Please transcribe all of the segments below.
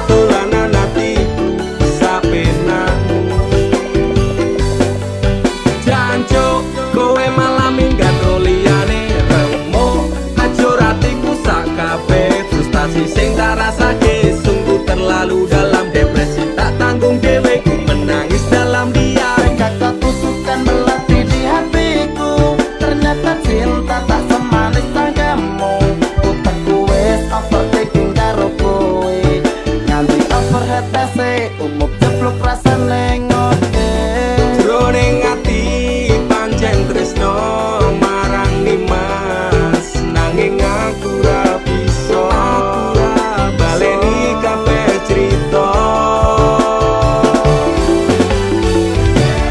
Dolanan atiku sapenamu jancuk kowe malah minggat liyane remo ajur atiku sak kabeh frustasi sing tak rasake sungguh terlalu dalam depresi tak tanggung dhewe ku menangis dalam diam kata tusukan melatih di hatiku ternyata cinta tak semanis tanggamu utakku wes overthinking karo kowe nganti overhead dase umuk jeblok rasane ngoke jroning ati pancen tresno marang Nimas nanging aku ra bisa baleni kabeh crita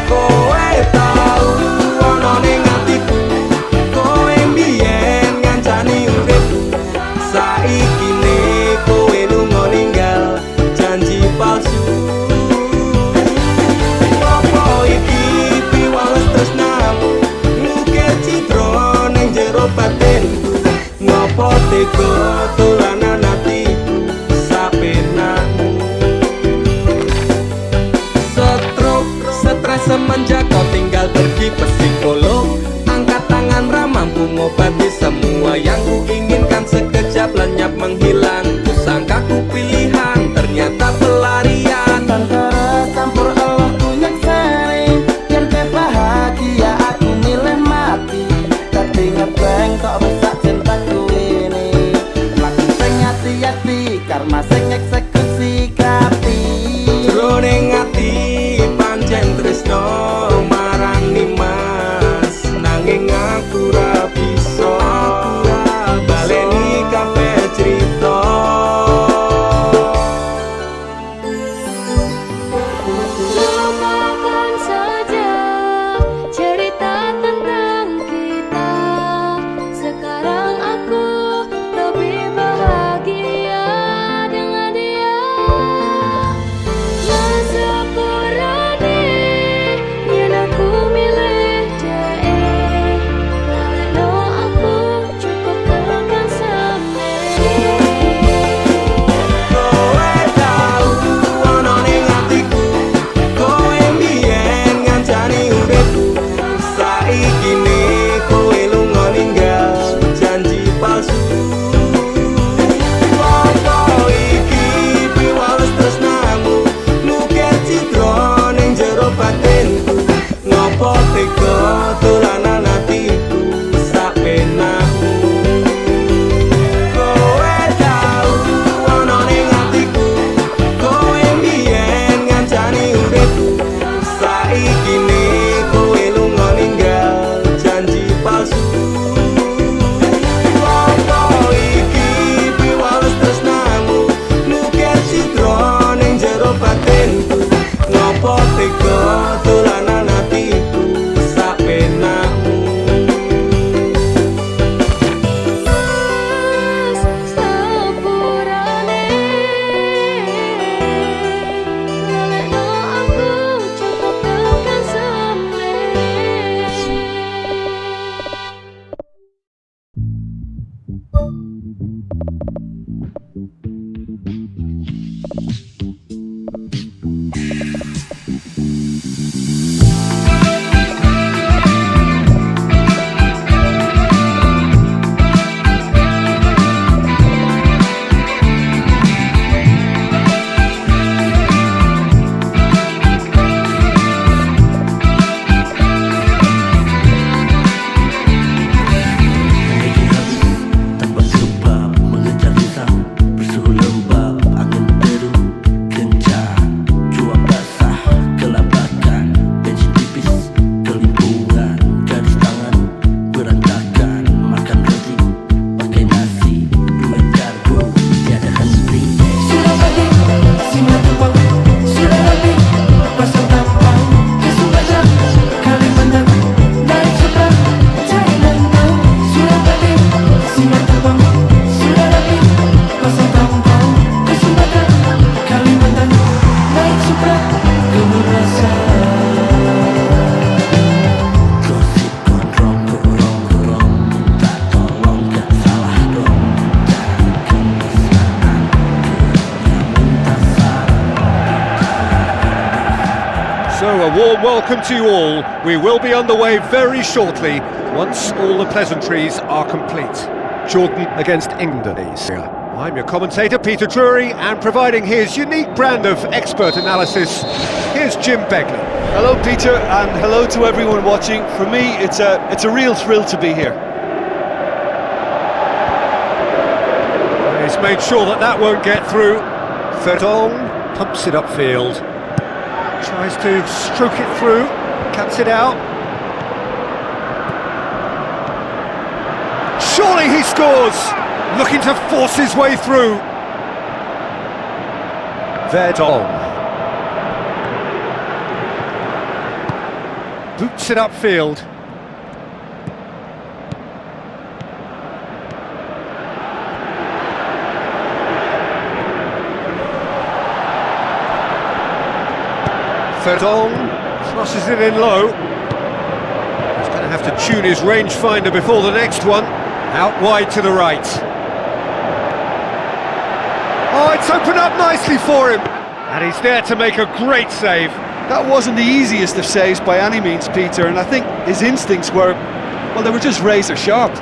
kowe tau ana ning atiku kowe mbiyen ngancani uripku saiki ne kowe lunga ninggal janji palsu apa iki piwales tresnamu ngukir citra ning jero batinku ngopo tega dolanan atiku sapenamu stres semenjak kau tinggal pergi psikolog angkat tangan ramah mampu ngobati semua yang ku inginkan sekejap lenyap menghilang ku sangka ku pilihan ternyata pelarian antara campur Allah ku nyekseni yang bahagia aku milih mati tapi ngebeng kok rusak cintaku ini laku sing hati-hati karma sing eksekusi kapi jroning ati pancen tresno marang Nimas nanging aku ra bisa So a warm welcome to you all. We will be underway very shortly, once all the pleasantries are complete. Jordan against Indonesia. I'm your commentator, Peter Drury, and providing his unique brand of expert analysis, here's Jim Begley. Hello Peter, and hello to everyone watching. For me, it's a real thrill to be here. He's made sure that won't get through. Verdong pumps it upfield. Tries to stroke it through, cuts it out. Surely he scores! Looking to force his way through. Verdong boots it upfield. Verdong crosses it in low. He's going to have to tune his rangefinder before the next one. Out wide to the right. Oh, it's opened up nicely for him. And he's there to make a great save. That wasn't the easiest of saves by any means, Peter, and I think his instincts were, well, they were just razor sharp.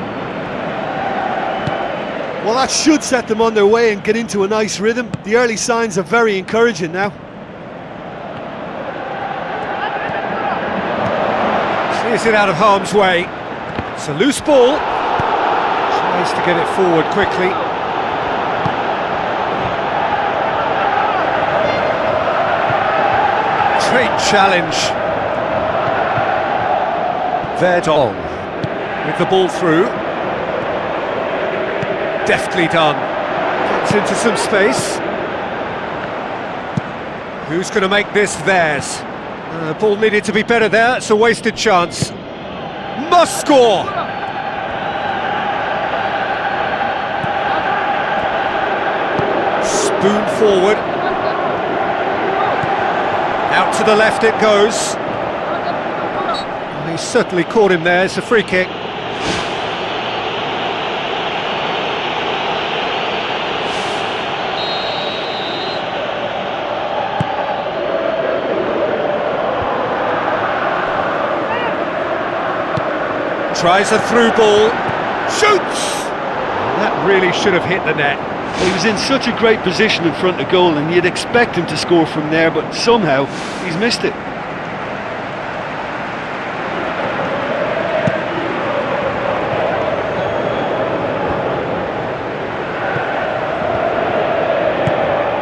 Well, that should set them on their way and get into a nice rhythm. The early signs are very encouraging now. Clears it out of harm's way. It's a loose ball. Tries to get it forward quickly. Great challenge. Verdong with the ball through. Deftly done. Gets into some space. Who's going to make this theirs? The ball needed to be better there. It's a wasted chance. Must score! Spoon forward. Out to the left it goes. He certainly caught him there. It's a free kick. Tries a through ball. Shoots! That really should have hit the net. He was in such a great position in front of goal, and you'd expect him to score from there, but somehow he's missed it.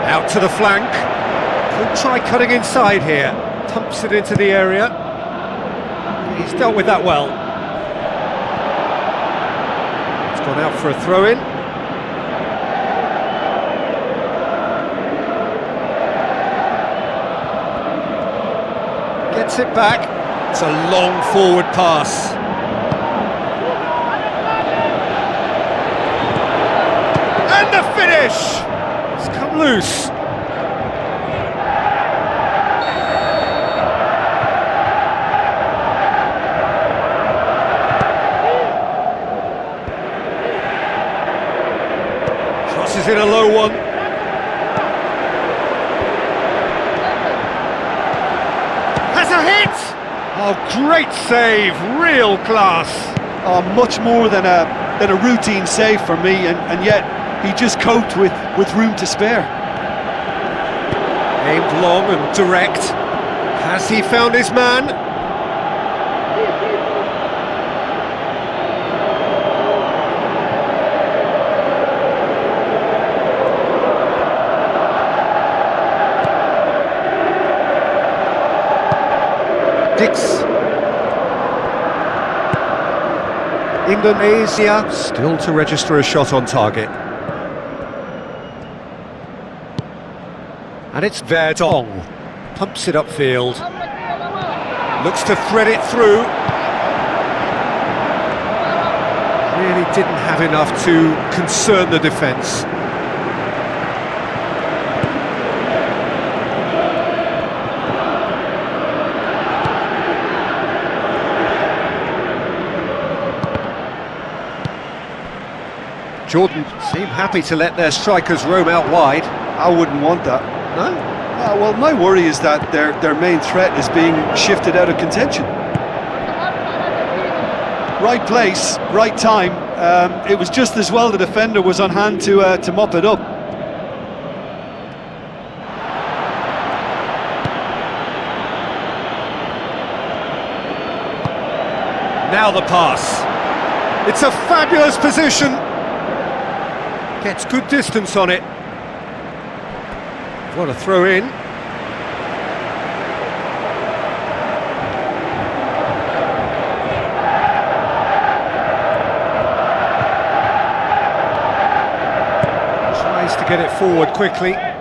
Out to the flank. Could try cutting inside here. Pumps it into the area. He's dealt with that well. It's gone out for a throw-in. Gets it back. It's a long forward pass. And the finish! It's come loose. Crosses in a low one. Has a hit! Oh, great save, real class. Oh, much more than a routine save for me, and yet he just coped with room to spare. Aimed long and direct. Has he found his man? Dix. Indonesia still to register a shot on target. And it's Verdong. Pumps it upfield. Looks to thread it through. Really didn't have enough to concern the defence. Jordan seem happy to let their strikers roam out wide. I wouldn't want that. No? Well, my worry is that their main threat is being shifted out of contention. Right place, right time. It was just as well the defender was on hand to mop it up. Now the pass. It's a fabulous position. Gets good distance on it. What a throw in. Tries to get it forward quickly. That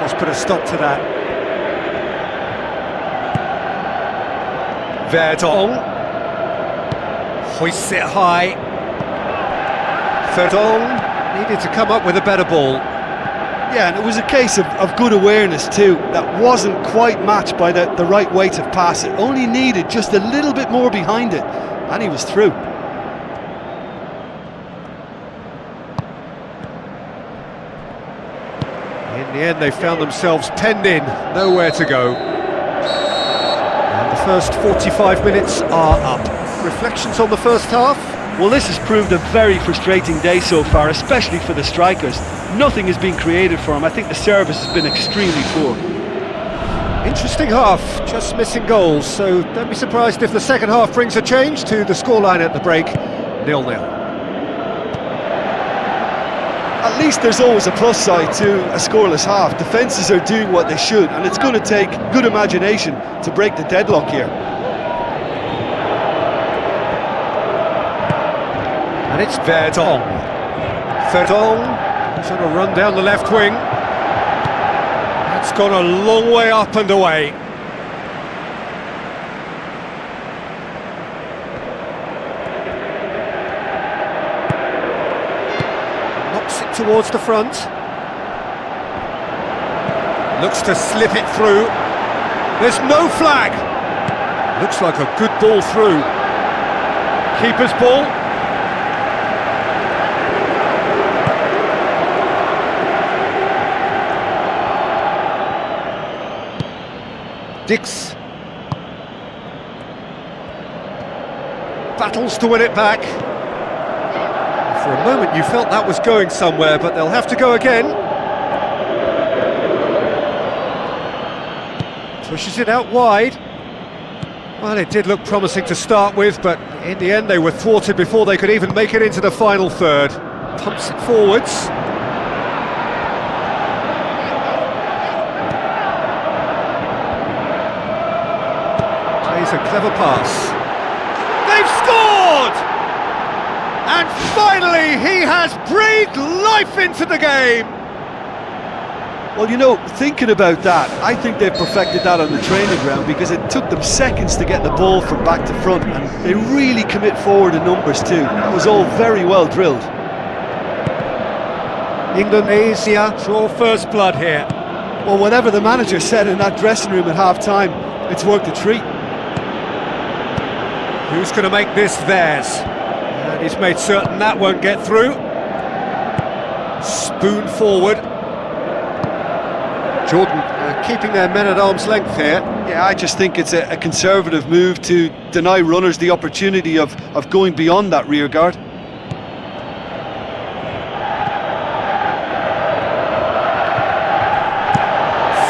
has put a stop to that. Verdon hoists it high. Verdon needed to come up with a better ball. Yeah, and it was a case of good awareness too. That wasn't quite matched by the right weight of pass. It only needed just a little bit more behind it, and he was through. In the end, they found themselves penned in, nowhere to go. The first 45 minutes are up. Reflections on the first half? Well, this has proved a very frustrating day so far, especially for the strikers. Nothing has been created for them. I think the service has been extremely poor. Interesting half, just missing goals, so don't be surprised if the second half brings a change to the scoreline at the break, 0-0. At least there's always a plus side to a scoreless half. Defences are doing what they should, and it's going to take good imagination to break the deadlock here. And it's Verdon. Verdon is on a run down the left wing. That's gone a long way up and away. Knocks it towards the front. Looks to slip it through. There's no flag. Looks like a good ball through. Keeper's ball. Dix battles to win it back. For a moment you felt that was going somewhere, but they'll have to go again. Pushes it out wide. Well, it did look promising to start with, but in the end they were thwarted before they could even make it into the final third. Pumps it forwards. A clever pass. They've scored! And finally he has breathed life into the game! Well, you know, thinking about that, I think they've perfected that on the training ground, because it took them seconds to get the ball from back to front, and they really commit forward in numbers too. That was all very well drilled. Indonesia draw first blood here. Well, whatever the manager said in that dressing room at half-time, it's worked a treat. Who's going to make this theirs? And he's made certain that won't get through. Spoon forward. Jordan keeping their men at arm's length here. Yeah, I just think it's a conservative move to deny runners the opportunity of going beyond that rear guard.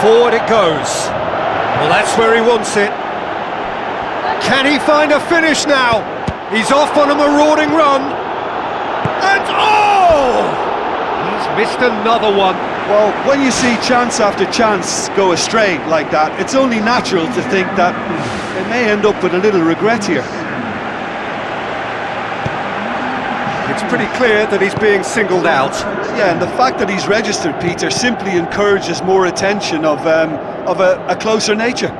Forward it goes. Well, that's where he wants it. Can he find a finish now? He's off on a marauding run. And oh! He's missed another one. Well, when you see chance after chance go astray like that, it's only natural to think that they may end up with a little regret here. It's pretty clear that he's being singled out. Yeah, and the fact that he's registered, Peter, simply encourages more attention of a closer nature.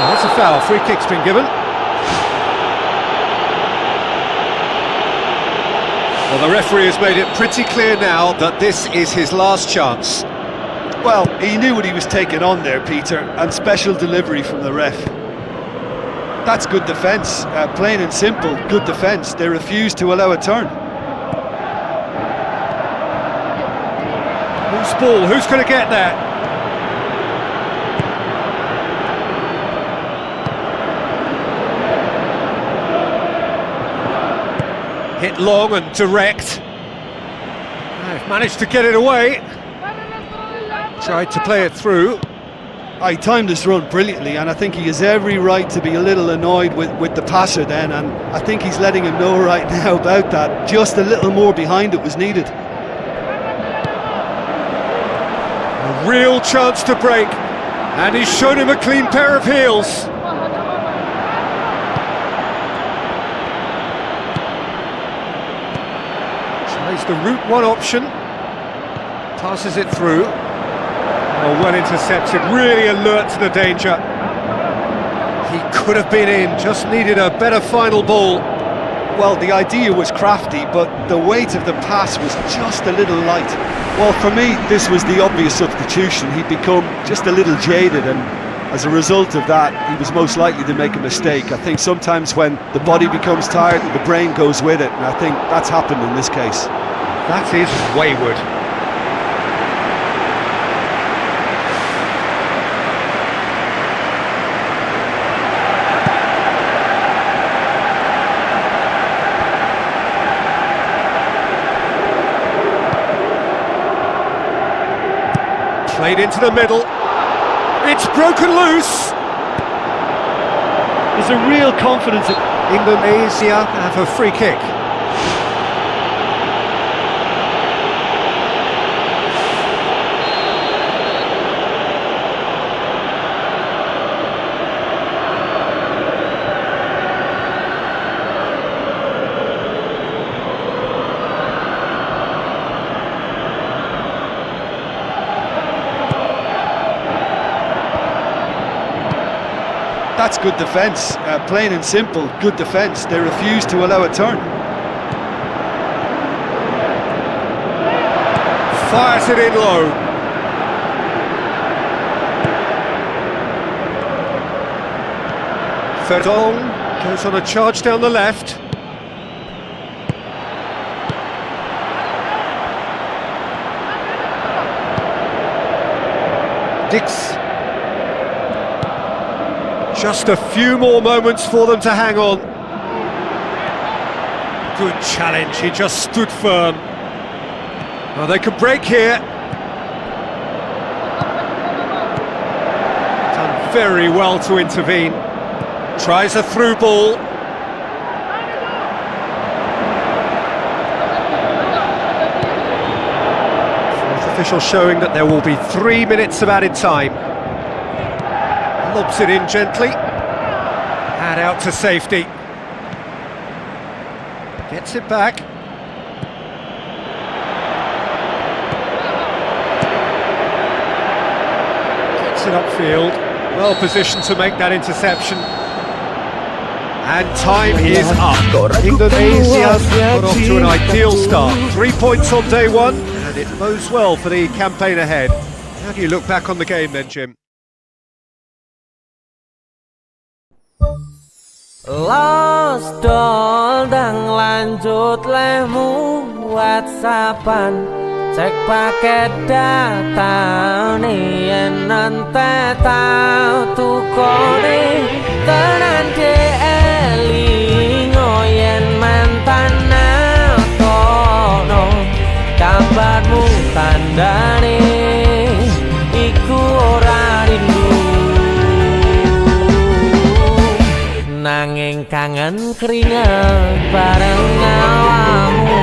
That's a foul, free kick's been given. Well, the referee has made it pretty clear now that this is his last chance. Well, he knew what he was taking on there, Peter, and special delivery from the ref. That's good defence, plain and simple, good defence. They refuse to allow a turn. Loose ball, who's going to get there? Hit long and direct. They've managed to get it away. Tried to play it through. He timed his run brilliantly, and I think he has every right to be a little annoyed with the passer then, and I think he's letting him know right now about that. Just a little more behind it was needed. A real chance to break, and he's shown him a clean pair of heels. Tries the route one option, passes it through. Oh, well intercepted, really alert to the danger. He could have been in, just needed a better final ball. Well, the idea was crafty, but the weight of the pass was just a little light. Well, for me, this was the obvious substitution. He'd become just a little jaded, and as a result of that, he was most likely to make a mistake. I think sometimes when the body becomes tired, the brain goes with it, and I think that's happened in this case. That is wayward. Played into the middle. It's broken loose. There's a real confidence in Indonesia have a free kick. That's good defence, plain and simple, good defence. They refuse to allow a turn. Fires it in low. Verdong goes on a charge down the left. Dix. Just a few more moments for them to hang on. Good challenge, he just stood firm. Oh, they can break here. Done very well to intervene. Tries a through ball. Fourth official showing that there will be 3 minutes of added time. Lobs it in gently, and out to safety. Gets it back. Gets it upfield. Well positioned to make that interception. And time is up. Indonesia got off to an ideal start. 3 points on day one, and it bodes well for the campaign ahead. How do you look back on the game then, Jim? Lost doll dang lanjut lemu WhatsAppan cek paket data nih yen nante tau tukone tenan de elingo yen mantan kono kabarmu tandane iku ora rindu nanging kangen keringet bareng awamu.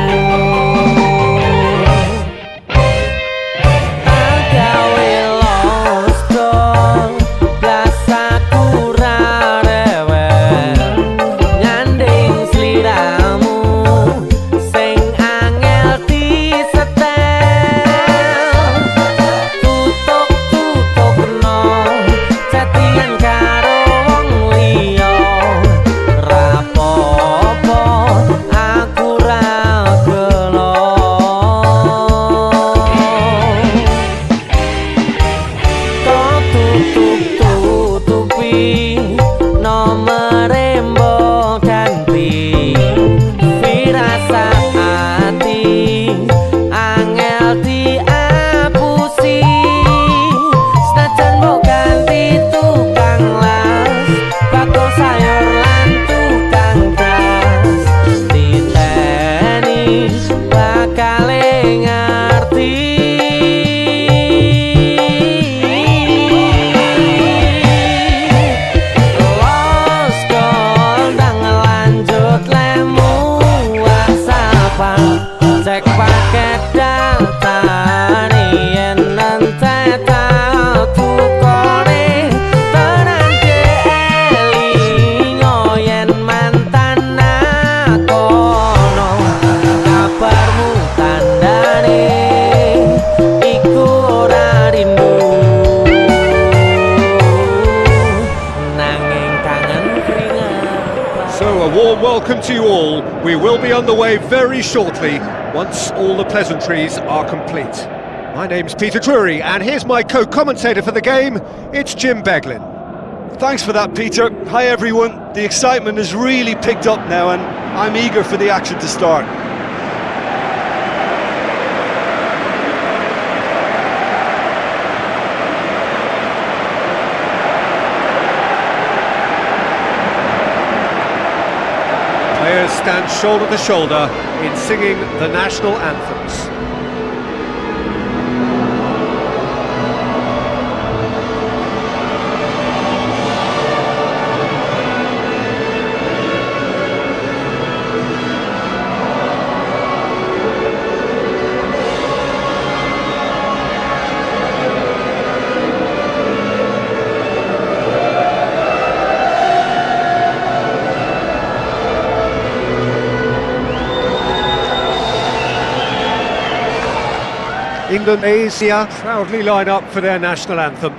Agawe lost doll blasaku ra rewel nyanding sliramu sing angel disetel tutup no chattingan karo wong liya rapopo aku ra kali ngerti. Los gol ndang lanjut lemu WhatsAppan cek paket data yen nanti tahu kore tenan kelingo yen mantan nakono kabarmu tandane iku ora rindu nanging kangen keringat. So a warm welcome to you all. We will be on the way very shortly, once all the pleasantries are complete. My name's Peter Drury, and here's my co-commentator for the game, it's Jim Beglin. Thanks for that, Peter. Hi everyone. The excitement has really picked up now and I'm eager for the action to start. Players stand shoulder to shoulder in singing the national anthems. Indonesia proudly line up for their national anthem.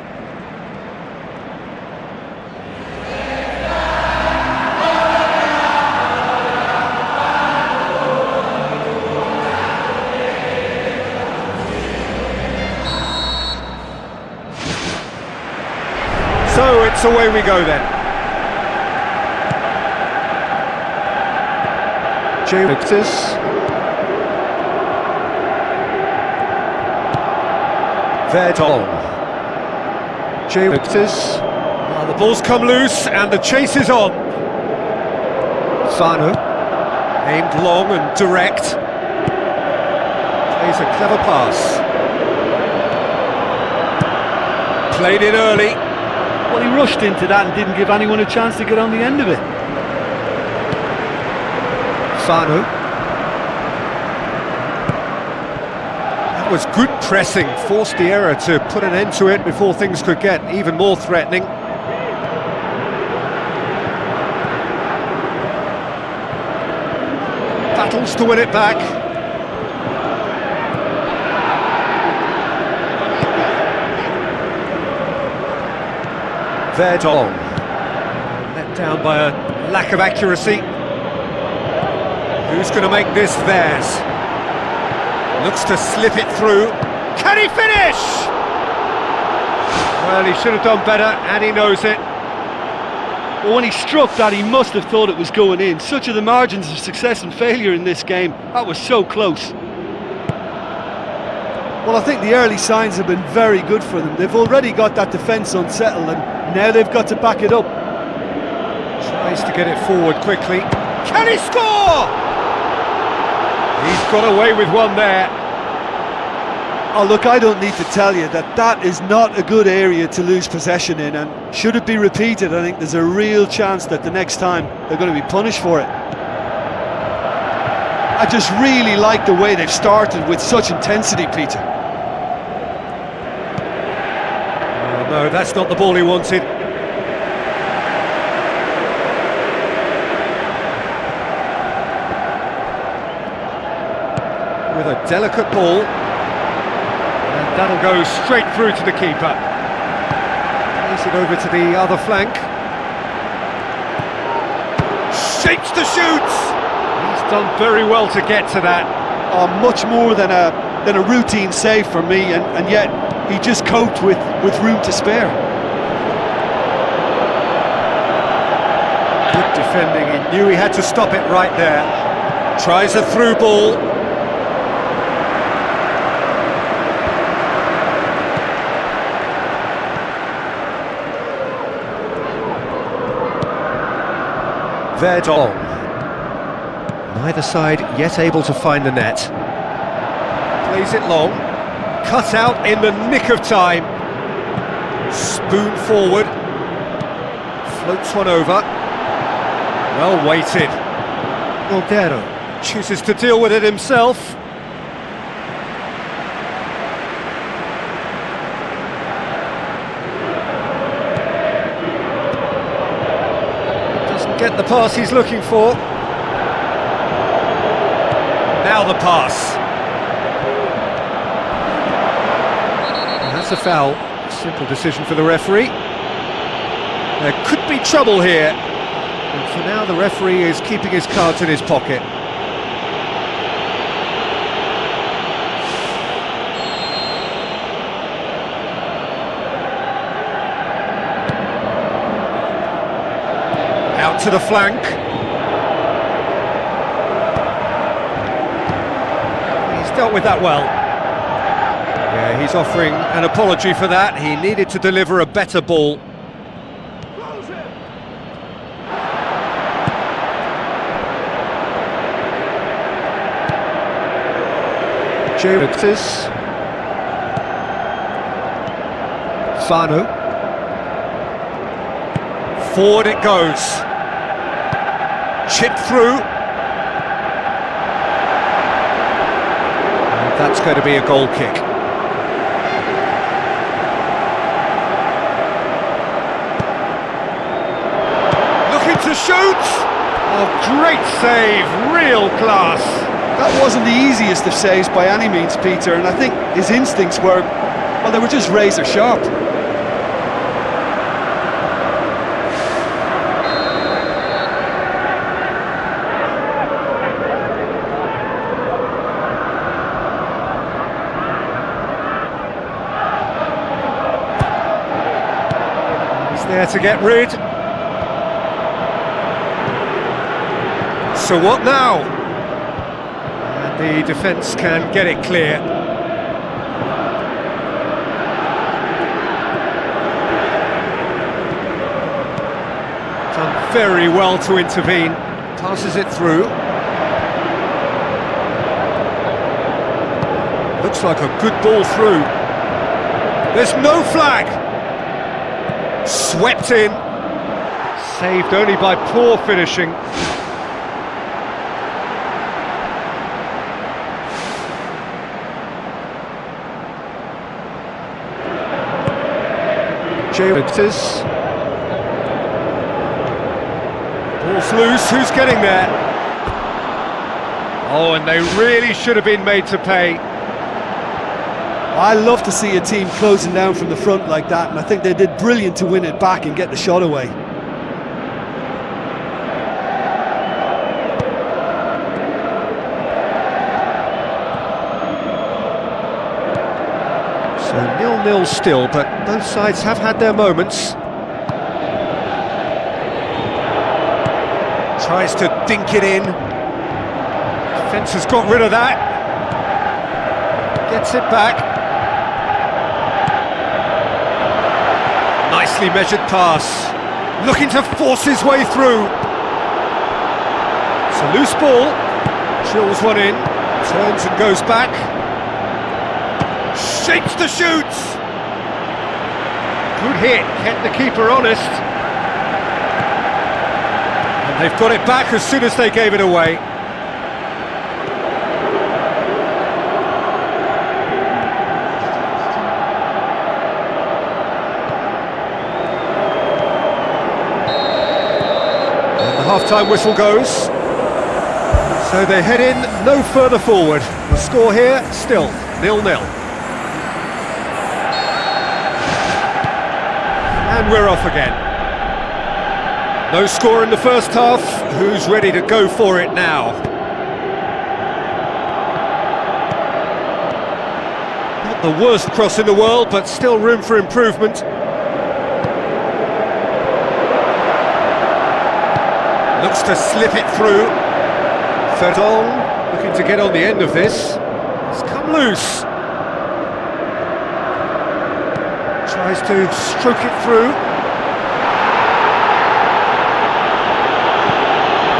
So it's away we go then. James. Verdon. James. The ball's come loose and the chase is on. Sano. Aimed long and direct. Plays a clever pass. Played in early. Well, he rushed into that and didn't give anyone a chance to get on the end of it. Sano. Was good pressing, forced the error to put an end to it before things could get even more threatening. Battles to win it back. Verdon. Let down by a lack of accuracy. Who's going to make this theirs? Looks to slip it through. Can he finish? Well, he should have done better, and he knows it. Well, when he struck that, he must have thought it was going in. Such are the margins of success and failure in this game. That was so close. Well, I think the early signs have been very good for them. They've already got that defence unsettled, and now they've got to back it up. Tries to get it forward quickly. Can he score? He's got away with one there. Oh, look, I don't need to tell you that that is not a good area to lose possession in, and should it be repeated, I think there's a real chance that the next time they're going to be punished for it. I just really like the way they've started with such intensity, Peter. Oh, no, that's not the ball he wanted. With a delicate ball, and that'll go straight through to the keeper. Plays it over to the other flank. Shapes the shoots. He's done very well to get to that. Oh, much more than a routine save for me, and yet he just coped with room to spare. Good defending. He knew he had to stop it right there. Tries a through ball. Verdon. Neither side yet able to find the net. Plays it long. Cut out in the nick of time. Spoon forward. Floats one over. Well weighted. Cordero chooses to deal with it himself. Doesn't get the pass he's looking for. Now the pass. And that's a foul. Simple decision for the referee. There could be trouble here. And for now, the referee is keeping his cards in his pocket. Out to the flank. He's dealt with that well. Yeah, he's offering an apology for that. He needed to deliver a better ball. James. Fano. Forward it goes. Chip through. And that's going to be a goal kick. Looking to shoot. Oh, great save, real class. That wasn't the easiest of saves by any means, Peter, and I think his instincts were, well, they were just razor sharp. He's there to get rid. So what now? The defence can get it clear. Done very well to intervene. Passes it through. Looks like a good ball through. There's no flag. Swept in. Saved only by poor finishing. James. Ball's loose, who's getting there? Oh, and they really should have been made to pay. I love to see a team closing down from the front like that, and I think they did brilliant to win it back and get the shot away. So 0-0 still, but both sides have had their moments. Tries to dink it in. Defence has got rid of that. Gets it back. Nicely measured pass. Looking to force his way through. It's a loose ball. Drills one in. Turns and goes back. Shapes to shoot! Good hit, kept the keeper honest. And they've got it back as soon as they gave it away. And the half-time whistle goes. So they head in no further forward. The score here, still 0-0. And we're off again. No score in the first half. Who's ready to go for it now? Not the worst cross in the world, but still room for improvement. Looks to slip it through. Verdon looking to get on the end of this. It's come loose. Tries to stroke it through.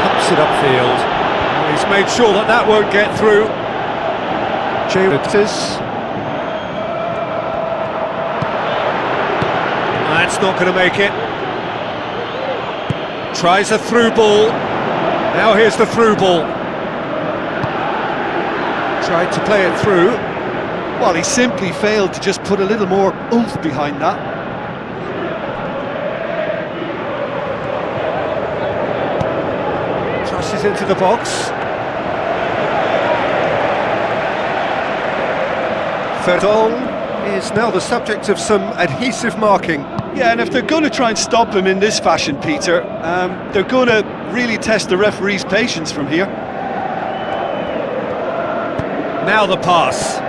Pumps it upfield. He's made sure that that won't get through. That's not going to make it. Tries a through ball. Now here's the through ball. Tried to play it through. Well, he simply failed to just put a little more oomph behind that. Crosses into the box. Verdon is now the subject of some adhesive marking. Yeah, and if they're going to try and stop him in this fashion, Peter, they're going to really test the referee's patience from here. Now the pass.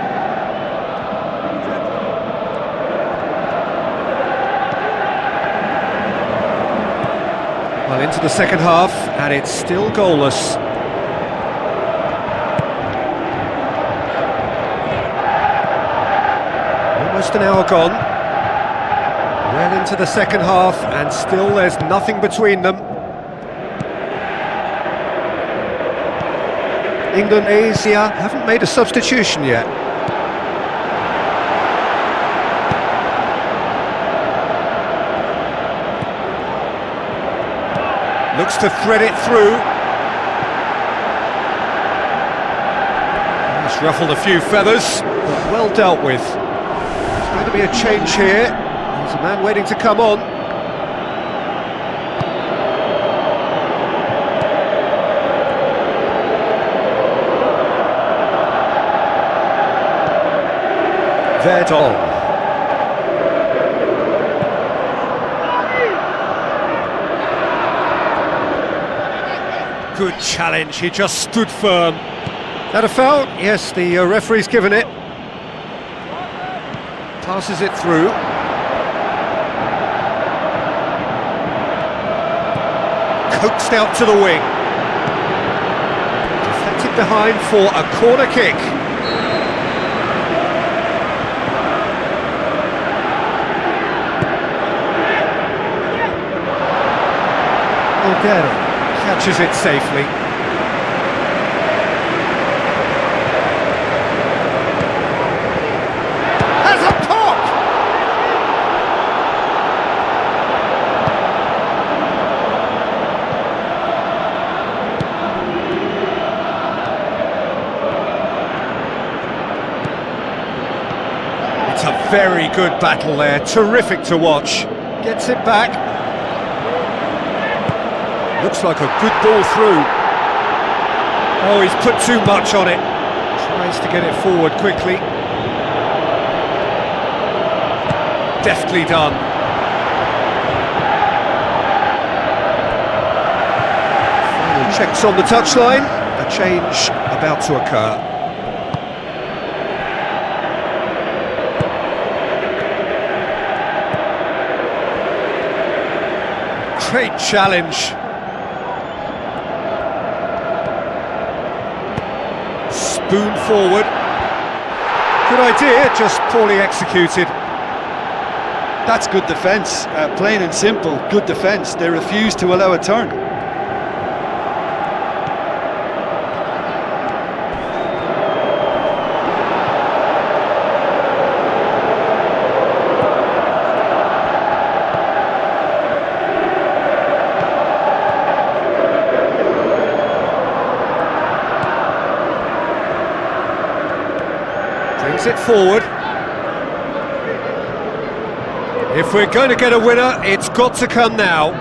Well, into the second half, and it's still goalless. Almost an hour gone. Well into the second half, and still there's nothing between them. Indonesia haven't made a substitution yet. Looks to thread it through. It's ruffled a few feathers, but well dealt with. There's going to be a change here. There's a man waiting to come on. Verdon. Good challenge, he just stood firm. That a foul? Yes, the referee's given it. Passes it through. Coaxed out to the wing. Deflected behind for a corner kick. Olguero catches it safely. Has a pop! It's a very good battle there, terrific to watch. Gets it back. Looks like a good ball through. Oh, he's put too much on it. Tries to get it forward quickly. Deftly done. Final checks on the touchline. A change about to occur. Great challenge. Spoon forward. Good idea, just poorly executed. That's good defence, plain and simple, good defence. They refuse to allow a turn. Brings it forward. If we're going to get a winner, it's got to come now.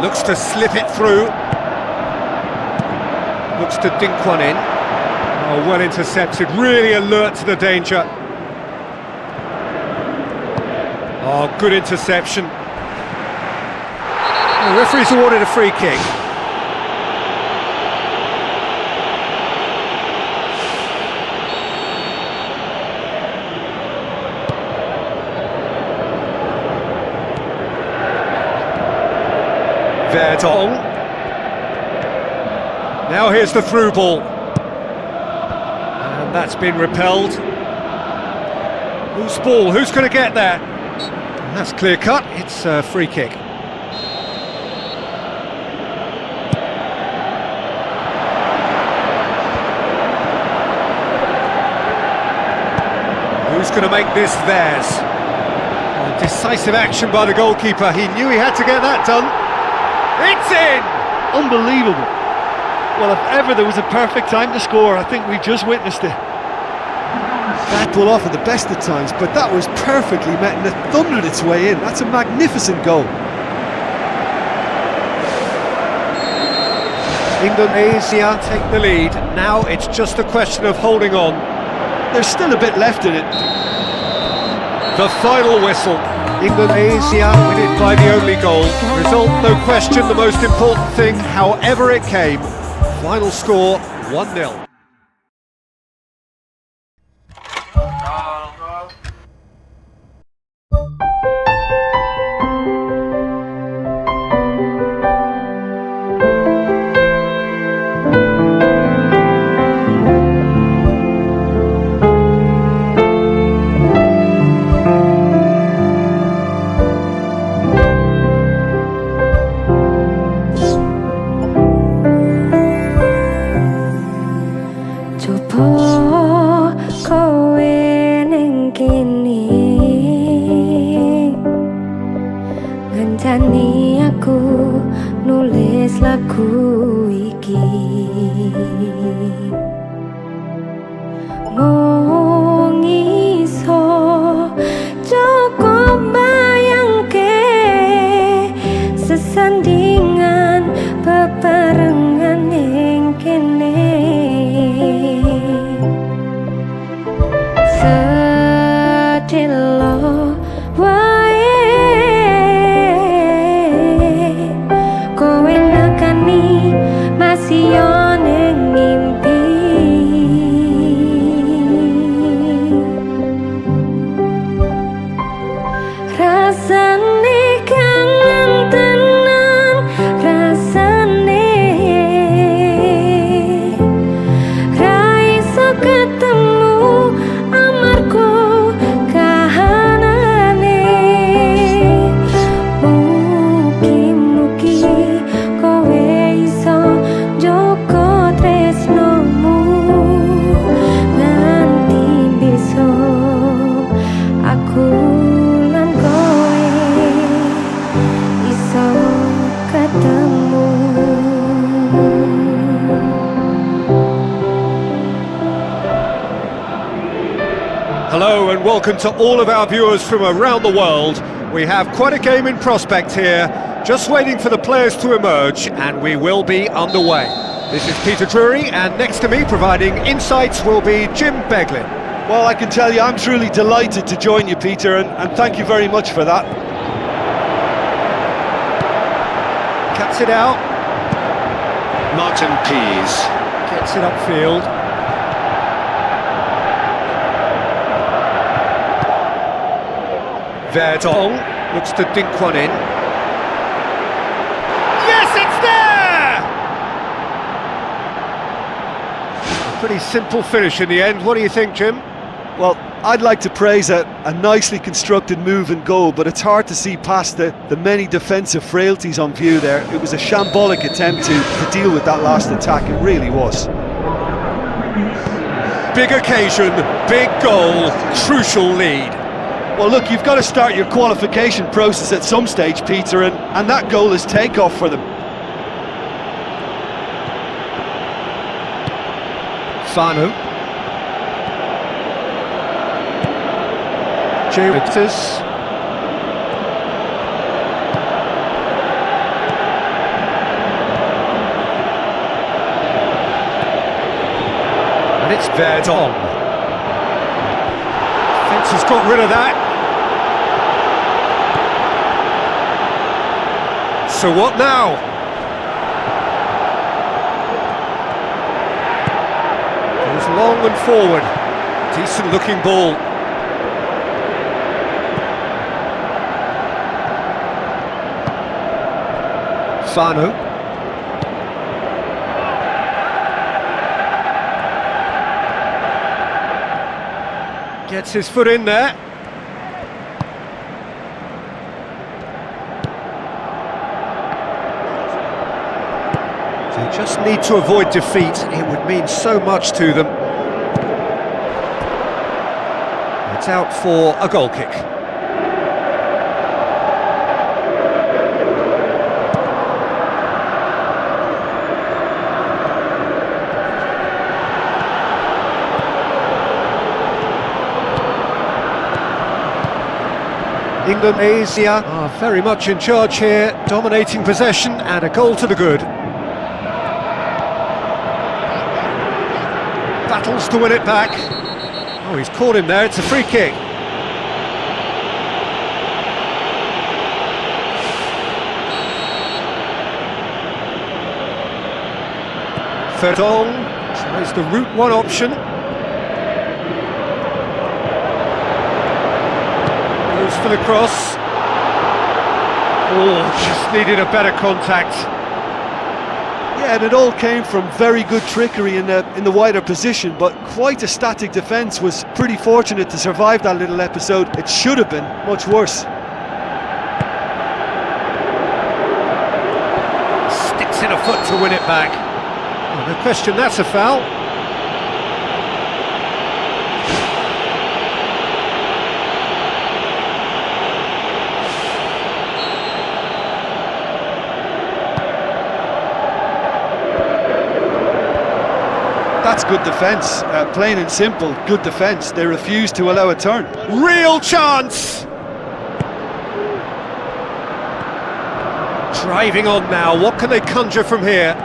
Looks to slip it through. Looks to dink one in. Oh, well intercepted, really alert to the danger. Oh, good interception. The referee's awarded a free kick. Verdon. Now here's the through ball. And that's been repelled. Whose ball? Who's going to get that? And that's clear cut. It's a free kick. Who's going to make this theirs? Oh, decisive action by the goalkeeper. He knew he had to get that done. It's in! Unbelievable. Well, if ever there was a perfect time to score, I think we've just witnessed it. That pull off at the best of times, but that was perfectly met and it thundered its way in. That's a magnificent goal. Indonesia take the lead. Now it's just a question of holding on. There's still a bit left in it. The final whistle. Indonesia win it by the only goal. Result, no question, the most important thing, however it came. Final score, 1-0. Ngencani aku nulis lagu iki, mung iso cukup bayangke sesandingan bebarengan ning kene. Sedelo masih oneng mimpi, rasane kangen tenan, rasane ra iso ketemu amarga kahanane. Mugi-mugi kowe iso joko tresnomu nganti besok aku lan kowe iso ketemu. Hello and welcome to all of our viewers from around the world. We have quite a game in prospect here, just waiting for the players to emerge, and we will be underway. This is Peter Drury, and next to me providing insights will be Jim Beglin. Well, I can tell you I'm truly delighted to join you, Peter, and thank you very much for that. Cuts it out. Martin Pease. Gets it upfield. Verdong looks to dink one in. Yes, it's there! A pretty simple finish in the end. What do you think, Jim? Well, I'd like to praise a nicely constructed move and goal, but it's hard to see past the many defensive frailties on view there. It was a shambolic attempt to deal with that last attack, it really was. Big occasion, big goal, crucial lead. Well, look, you've got to start your qualification process at some stage, Peter, and that goal is takeoff for them. Fanu. Victors. And it's Verdon. Fence has got rid of that. So what now? Goes long and forward. Decent looking ball. Fanu. Gets his foot in there. They just need to avoid defeat. It would mean so much to them. A It's out for a goal kick. Indonesia are very much in charge here, dominating possession and a goal to the good. Battles to win it back. Oh, he's caught him there, it's a free kick. Verdong tries the route one option. Goes for the cross. Oh, just needed a better contact. Yeah, and it all came from very good trickery in the wider position, but quite a static defence. Was pretty fortunate to survive that little episode. It should have been much worse. Sticks in a foot to win it back. Oh, no question, that's a foul. That's good defence, plain and simple, good defence. They refuse to allow a turn. Real chance! Driving on now, what can they conjure from here?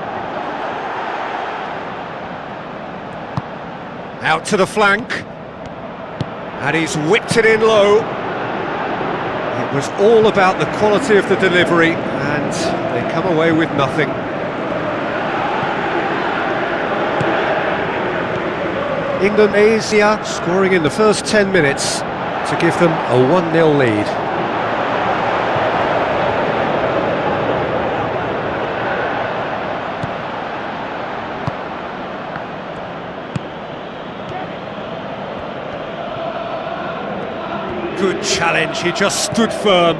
Out to the flank. And he's whipped it in low. It was all about the quality of the delivery, and they come away with nothing. Indonesia scoring in the first 10 minutes to give them a 1-0 lead. Good challenge, he just stood firm.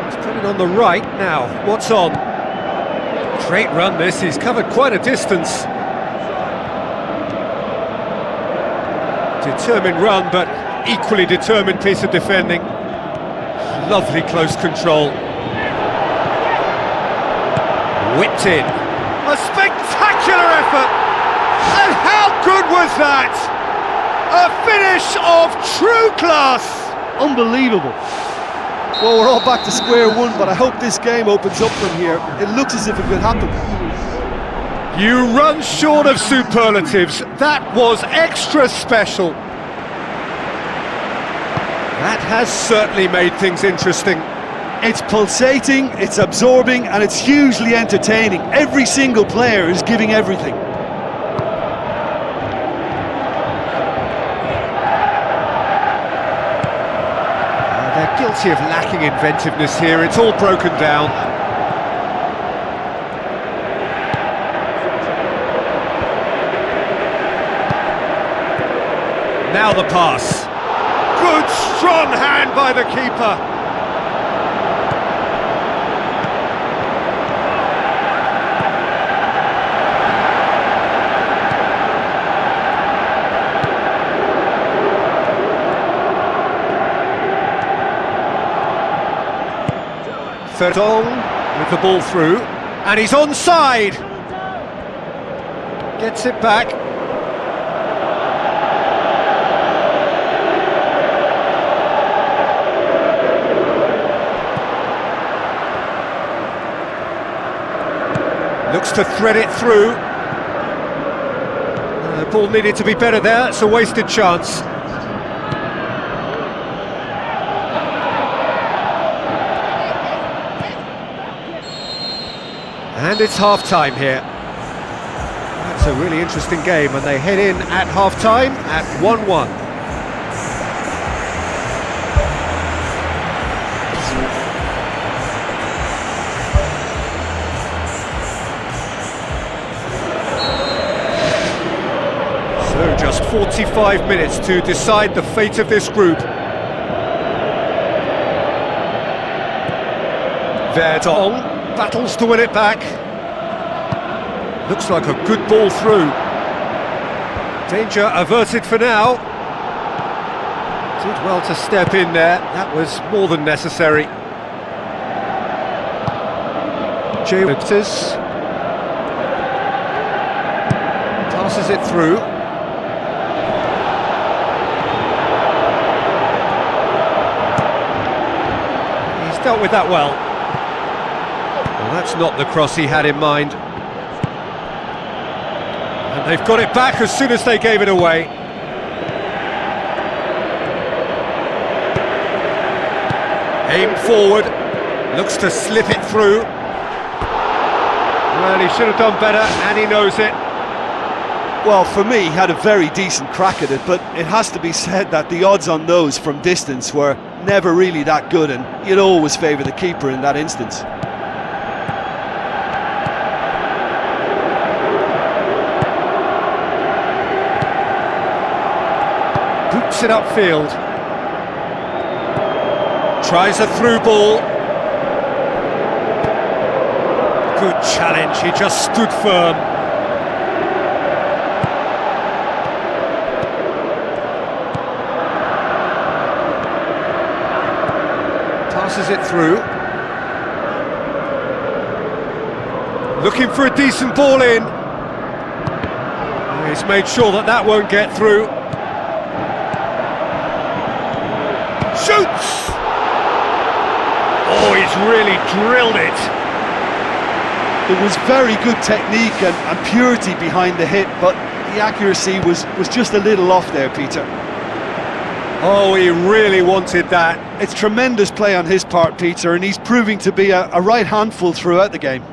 He's putting on the right now, what's on? Great run this, he's covered quite a distance. Determined run, but equally determined piece of defending. Lovely close control. Whipped in. A spectacular effort! And how good was that? A finish of true class! Unbelievable. Well, we're all back to square one, but I hope this game opens up from here. It looks as if it could happen. You run short of superlatives. That was extra special. That has certainly made things interesting. It's pulsating, it's absorbing, and it's hugely entertaining. Every single player is giving everything. They're guilty of lacking inventiveness here. It's all broken down. Now the pass. Good strong hand by the keeper. Verdong with the ball through, and he's onside. Gets it back. Looks to thread it through. The ball needed to be better there, it's a wasted chance. And it's half-time here. That's a really interesting game, and they head in at half-time at 1-1. So just 45 minutes to decide the fate of this group. Verdong battles to win it back. Looks like a good ball through. Danger averted for now. Did well to step in there, that was more than necessary. Passes it through. He's dealt with that well. Well, that's not the cross he had in mind. And they've got it back as soon as they gave it away. Aim forward, looks to slip it through. Well, he should have done better, and he knows it. Well, for me, he had a very decent crack at it, but it has to be said that the odds on those from distance were never really that good, and you'd always favour the keeper in that instance. Boots it upfield. Tries a through ball. Good challenge, he just stood firm. Passes it through. Looking for a decent ball in. He's made sure that that won't get through. Shoots! Oh, he's really drilled it. There was very good technique and purity behind the hit, but the accuracy was just a little off there, Peter. Oh, he really wanted that. It's tremendous play on his part, Peter, and he's proving to be a right handful throughout the game.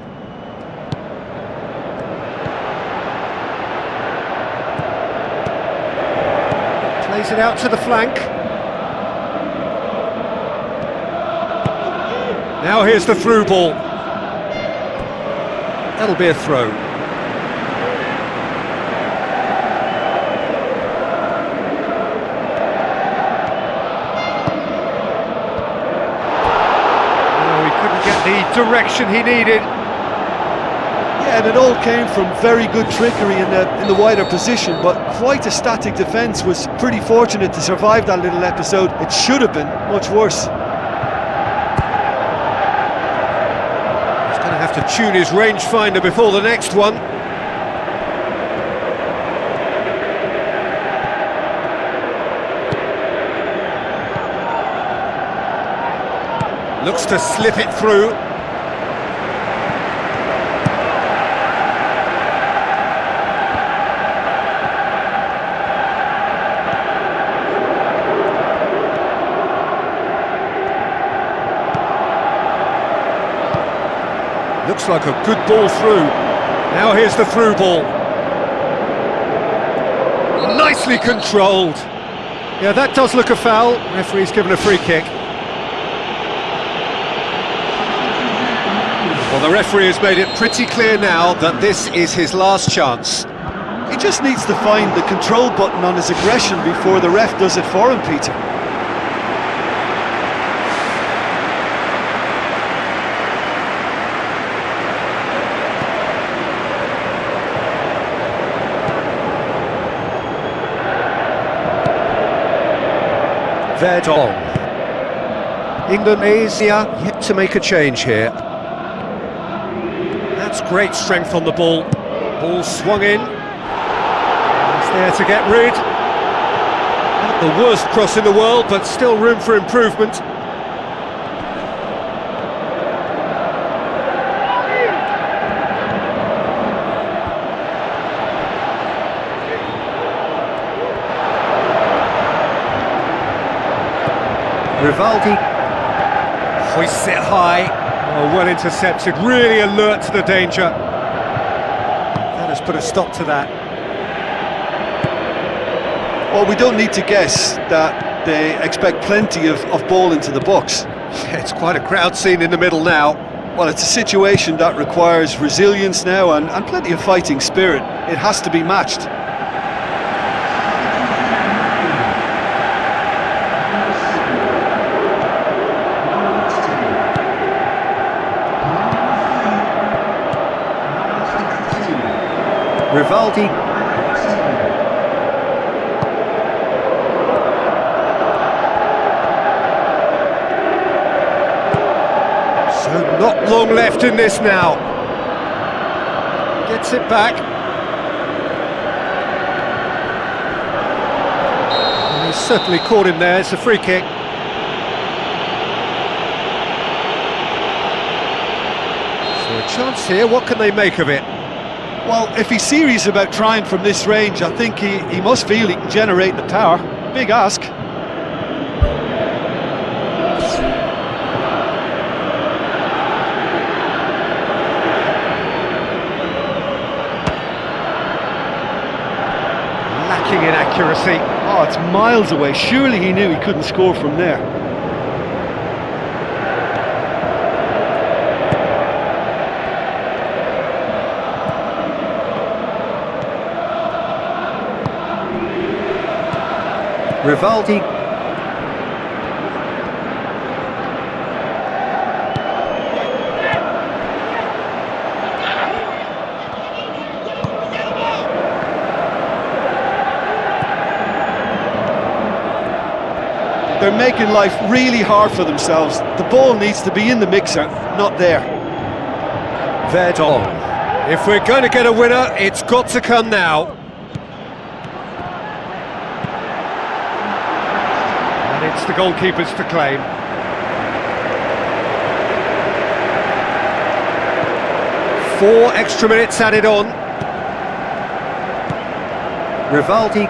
Plays it out to the flank. Now here's the through ball. That'll be a throw. Oh, he couldn't get the direction he needed. Yeah, and it all came from very good trickery in the wider position, but quite a static defence. Was pretty fortunate to survive that little episode. It should have been much worse. Have to tune his rangefinder before the next one. Looks to slip it through. Looks like a good ball through. Now here's the through ball. Nicely controlled. Yeah, that does look a foul. Referee's given a free kick. Well, the referee has made it pretty clear now that this is his last chance. He just needs to find the control button on his aggression before the ref does it for him, Peter. Verdon. Indonesia yet to make a change here. That's great strength on the ball. Ball swung in. He's there to get rid. Not the worst cross in the world, but still room for improvement. Rivaldi hoists it high. Oh, well intercepted, really alert to the danger. That has put a stop to that. Well, we don't need to guess that they expect plenty of ball into the box. Yeah, it's quite a crowd scene in the middle now. Well, it's a situation that requires resilience now and plenty of fighting spirit. It has to be matched. Rivaldi. Not long left in this now. Gets it back. And he's certainly caught him there. It's a free kick. So a chance here. What can they make of it? Well, if he's serious about trying from this range, I think he must feel he can generate the power. Big ask. Lacking in accuracy. Oh, it's miles away. Surely he knew he couldn't score from there. Rivaldi. They're making life really hard for themselves. The ball needs to be in the mixer, not there. Verdon. If we're going to get a winner, it's got to come now. And it's the goalkeepers to claim. Four extra minutes added on. Rivaldi.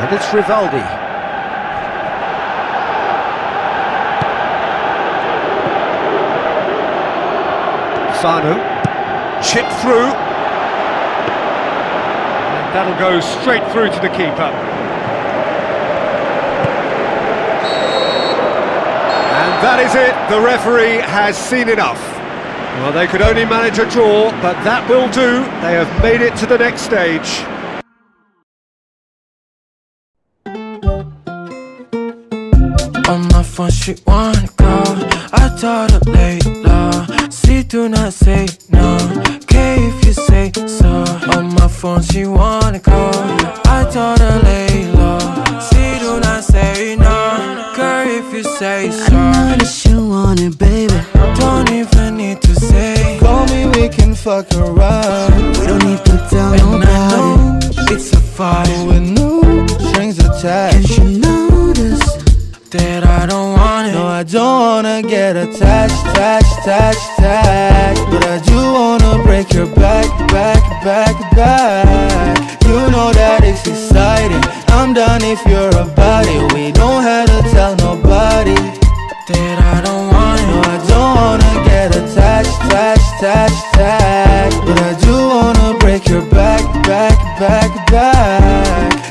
And it's Rivaldi. Sanu. Chipped through. And that'll go straight through to the keeper. And that is it. The referee has seen enough. Well, they could only manage a draw, but that will do. They have made it to the next stage. On my phone, she wanna go. I told her later. See, do not say no. Okay, if you say so. On my phone, she wanna go. I told her later. See, do not say no. Girl, if you say so. I know that you want it, baby. Don't even need to say. Call me, we can fuck around. We don't need to tell And I nobody. know it's a fight. With no strings attached. Can't you notice that I don't want it? No, I don't wanna get attached. But I do wanna break your back. You know that it's exciting. I'm down if you're about it. We don't have to tell nobody that I don't want it. No, I don't wanna get attached. But I do wanna break your back.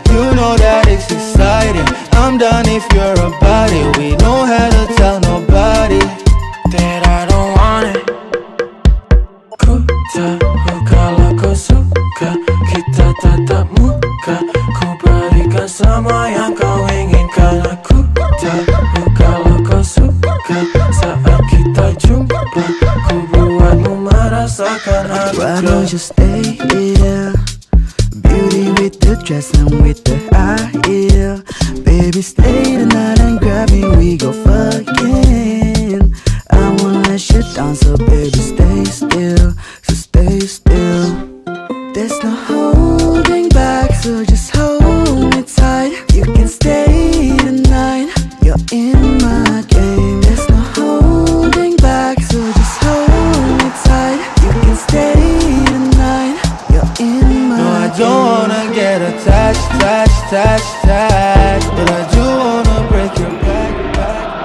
You know that it's exciting. I'm down if you're about it. We don't have to tell nobody that I don't want it. Kuta huka lako suka, kita tatap muka. Ku berikan semua yang kau inginkan. Kuta huka lako suka, saat kita jumpa. Ku buatmu merasakan aku. Why don't you stay here? Beauty with the dress and with the high heel. Baby, stay tonight and grab me, we go fucking. I won't let you down, so baby, stay still. So stay still. There's no holding back, so just hold me tight. You can stay tonight, you're in my game. There's no holding back, so just hold me tight. You can stay tonight, you're in my game. No, I don't wanna get attached. But I do wanna break your back.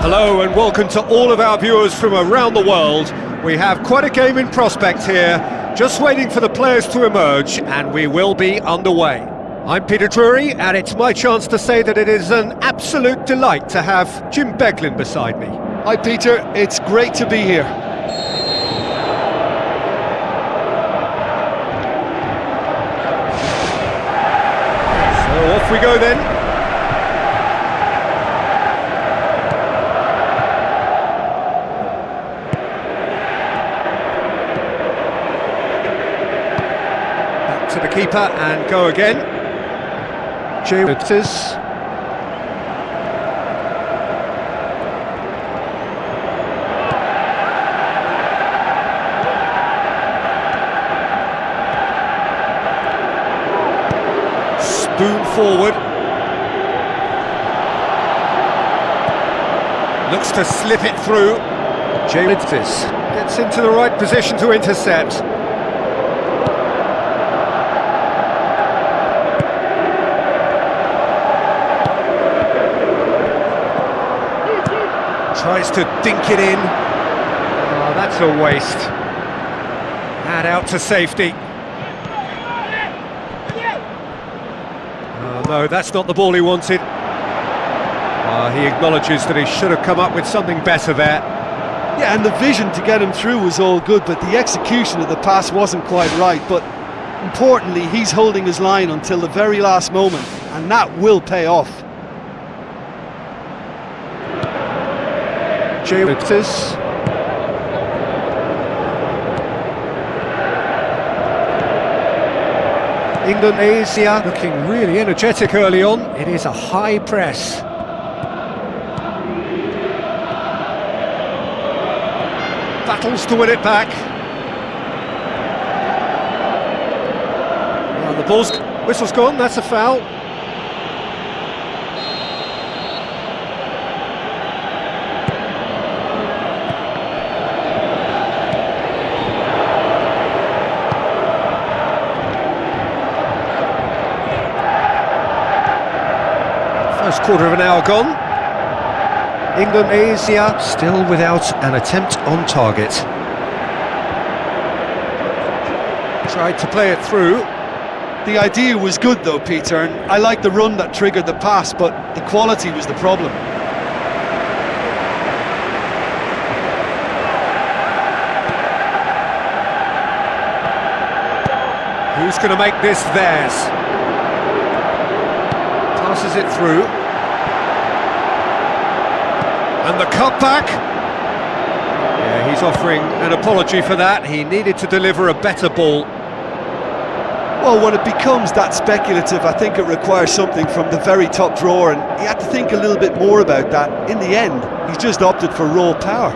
Hello and welcome to all of our viewers from around the world. We have quite a game in prospect here, just waiting for the players to emerge, and we will be underway. I'm Peter Drury, and it's my chance to say that it is an absolute delight to have Jim Beglin beside me. Hi Peter, it's great to be here. So off we go then. To the keeper and go again. boom forward. Looks to slip it through. Jalentis gets into the right position to intercept. Tries to dink it in. Oh, that's a waste. And out to safety. Oh, no, that's not the ball he wanted. He acknowledges that he should have come up with something better there. Yeah, and the vision to get him through was all good, but the execution of the pass wasn't quite right. But importantly, he's holding his line until the very last moment, and that will pay off. Jalentis. Indonesia looking really energetic early on. It is a high press. Battles to win it back. Well, the whistle's gone, that's a foul. First quarter of an hour gone. Indonesia still without an attempt on target. Tried to play it through. The idea was good though, Peter, and I like the run that triggered the pass, but the quality was the problem. Who's going to make this theirs? Passes it through. And the cutback. Yeah, he's offering an apology for that. He needed to deliver a better ball. Well, when it becomes that speculative, I think it requires something from the very top drawer, and he had to think a little bit more about that. In the end, he's just opted for raw power.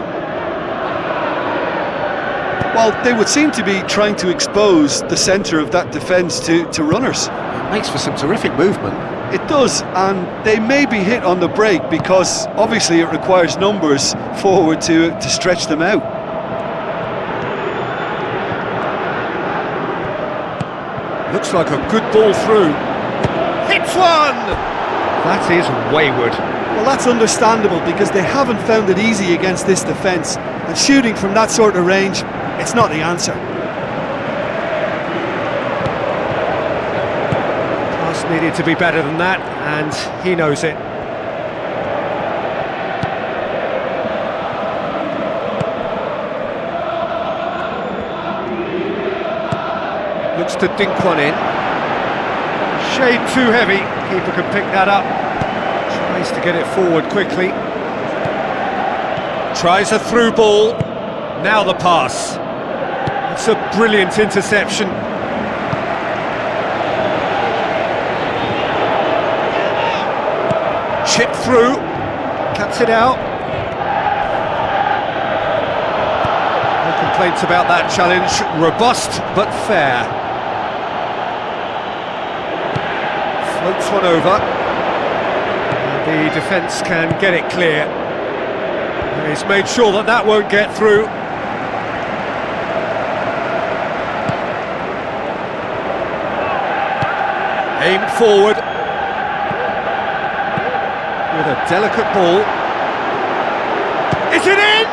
Well, they would seem to be trying to expose the centre of that defence to runners. It makes for some terrific movement. It does, and they may be hit on the break because obviously it requires numbers forward to stretch them out. Looks like a good ball through. Hits one! That is wayward. Well, that's understandable because they haven't found it easy against this defence, and shooting from that sort of range, it's not the answer. Needed to be better than that, and he knows it. Looks to dink one in. Shade too heavy. Keeper can pick that up. Tries to get it forward quickly. Tries a through ball. Now the pass. It's a brilliant interception. Chip through, cuts it out. No complaints about that challenge. Robust but fair. Floats one over. And the defence can get it clear. He's made sure that that won't get through. Aimed forward. With a delicate ball. Is it in?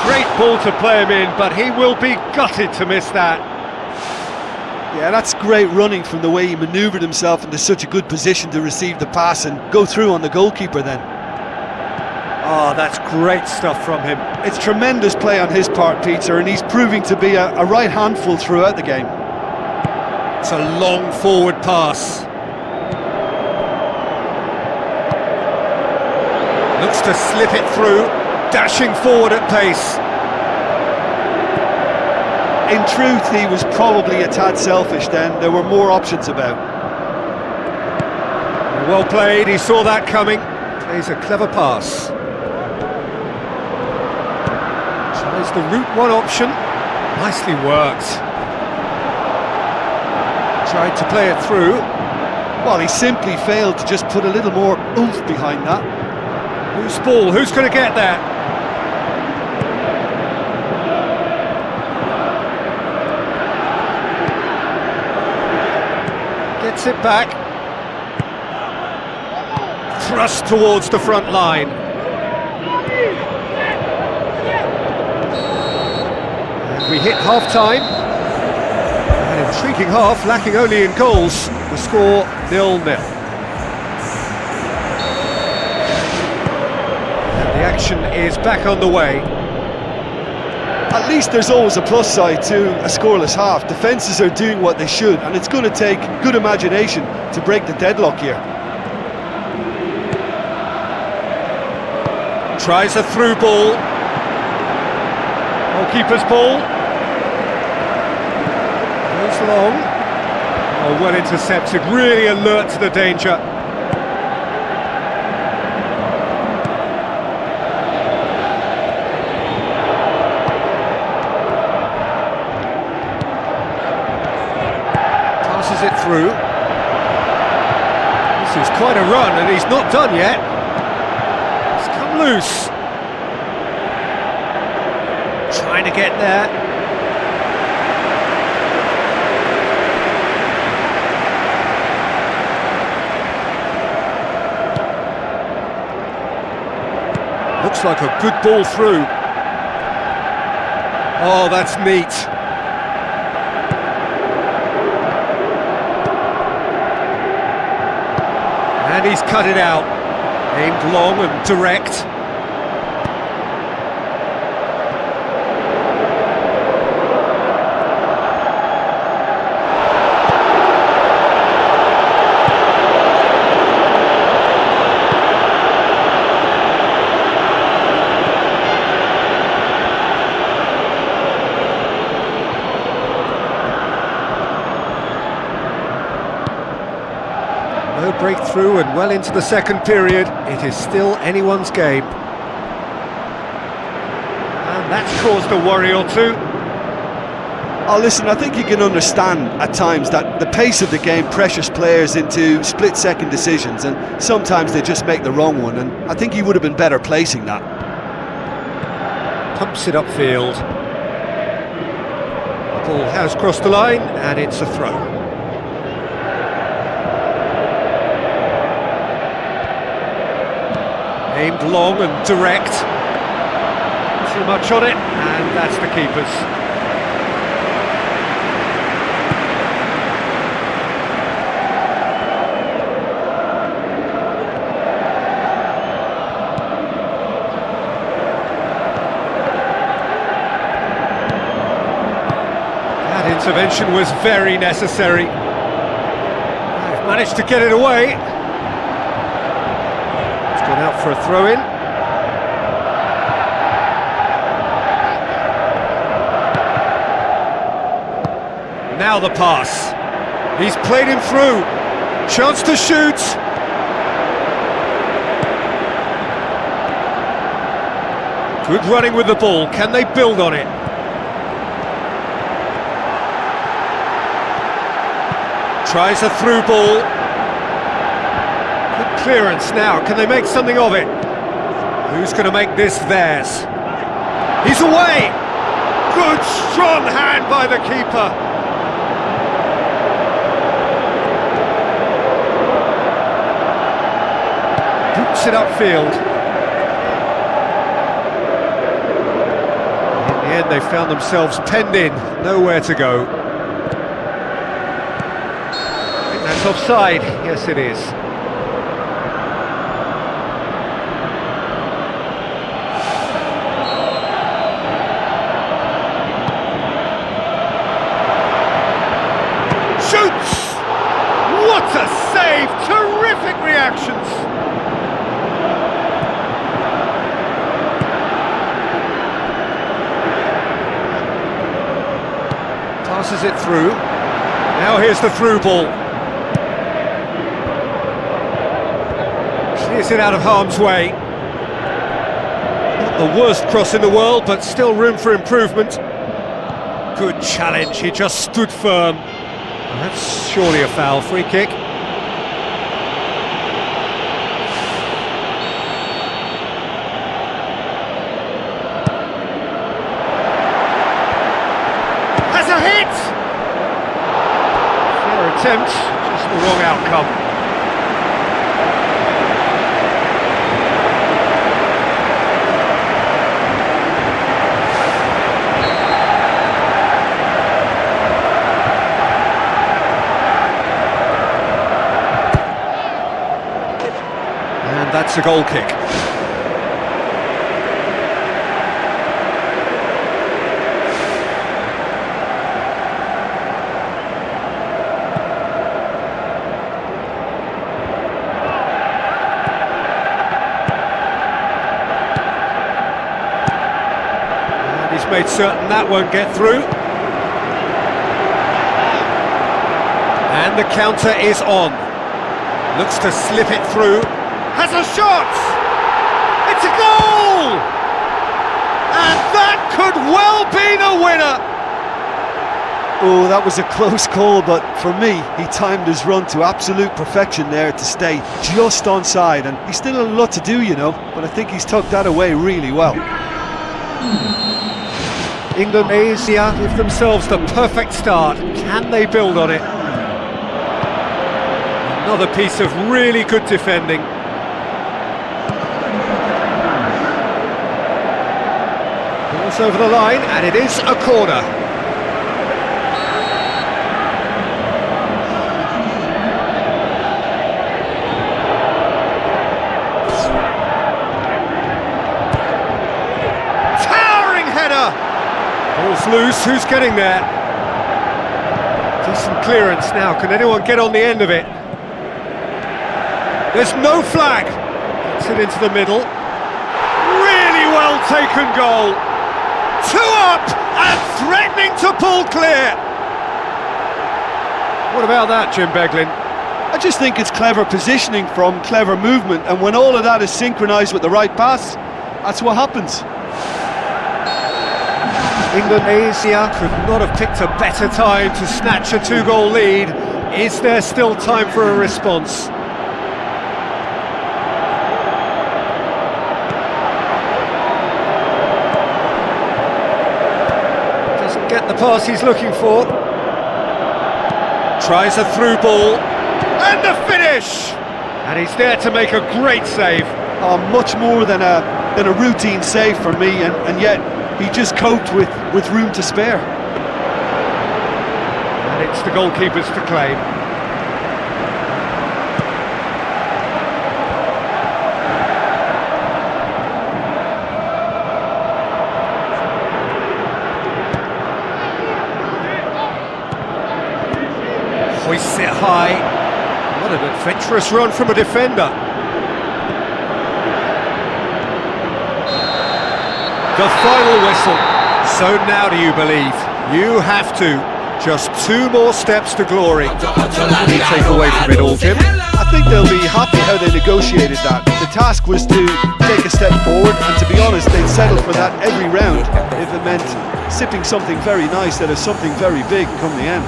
Great ball to play him in, but he will be gutted to miss that. Yeah, that's great running from the way he manoeuvred himself into such a good position to receive the pass and go through on the goalkeeper then. Oh, that's great stuff from him. It's tremendous play on his part, Peter, and he's proving to be a right handful throughout the game. It's a long forward pass. Looks to slip it through, dashing forward at pace. In truth, he was probably a tad selfish then. There were more options about. Well played, he saw that coming. Plays a clever pass. Tries the route one option. Nicely worked. Tried to play it through. Well, he simply failed to just put a little more oomph behind that. Loose ball, who's going to get that? Gets it back. Thrust towards the front line. And we hit half-time. An intriguing half, lacking only in goals. The score 0-0. The action is back on the way. At least there's always a plus side to a scoreless half. Defences are doing what they should, and it's going to take good imagination to break the deadlock here. Tries a through ball. Goalkeeper's ball. Goes long. Oh, well intercepted, really alert to the danger. Passes it through. This is quite a run, and he's not done yet. It's come loose. Trying to get there. Looks like a good ball through. Oh, that's neat. And he's cut it out. Aimed long and direct. No breakthrough, and well into the second period, it is still anyone's game. And that's caused a worry or two. Oh, listen, I think you can understand at times that the pace of the game pressures players into split-second decisions, and sometimes they just make the wrong one, and I think he would have been better placing that. Pumps it upfield. The ball has crossed the line, and it's a throw. Aimed long and direct. Too much on it, and that's the keeper's. That intervention was very necessary. They've managed to get it away. Gone out for a throw-in. Now the pass. He's played him through. Chance to shoot. Good running with the ball. Can they build on it? Tries a through ball. Good clearance now. Can they make something of it? Who's going to make this theirs? He's away! Good strong hand by the keeper. Boots it upfield. In the end, they found themselves penned in, nowhere to go. I think that's offside. Yes, it is. Shoots! What a save! Terrific reactions! Passes it through. Now here's the through ball. Clears it out of harm's way. Not the worst cross in the world, but still room for improvement. Good challenge, he just stood firm. That's surely a foul. Free kick. Has a hit! Fair attempt, just the wrong outcome. And that's a goal kick. And he's made certain that won't get through. And the counter is on. Looks to slip it through. Has a shot! It's a goal! And that could well be the winner! Oh, that was a close call, but for me, he timed his run to absolute perfection there to stay just onside, and he's still a lot to do, you know, but I think he's tucked that away really well. Indonesia give themselves the perfect start. Can they build on it? Another piece of really good defending. Ball's over the line, and it is a corner. Towering header! Ball's loose, who's getting there? Decent clearance now, can anyone get on the end of it? There's no flag. Gets it into the middle. Really well taken goal. 2 up and threatening to pull clear. What about that, Jim Beglin? I just think it's clever positioning from clever movement, and when all of that is synchronised with the right pass, that's what happens. Indonesia could not have picked a better time to snatch a 2-goal lead. Is there still time for a response? Get the pass he's looking for. Tries a through ball. And the finish! And he's there to make a great save. Oh, much more than a routine save for me, and yet he just coped with room to spare. And it's the goalkeepers to claim. Hoists it high. What an adventurous run from a defender. The final whistle. So now do you believe? You have to. Just 2 more steps to glory. What do you take away from it all, Jim? I think they'll be happy how they negotiated that. The task was to take a step forward, and to be honest, they'd settle for that every round if it meant sipping something very nice out of something very big come the end.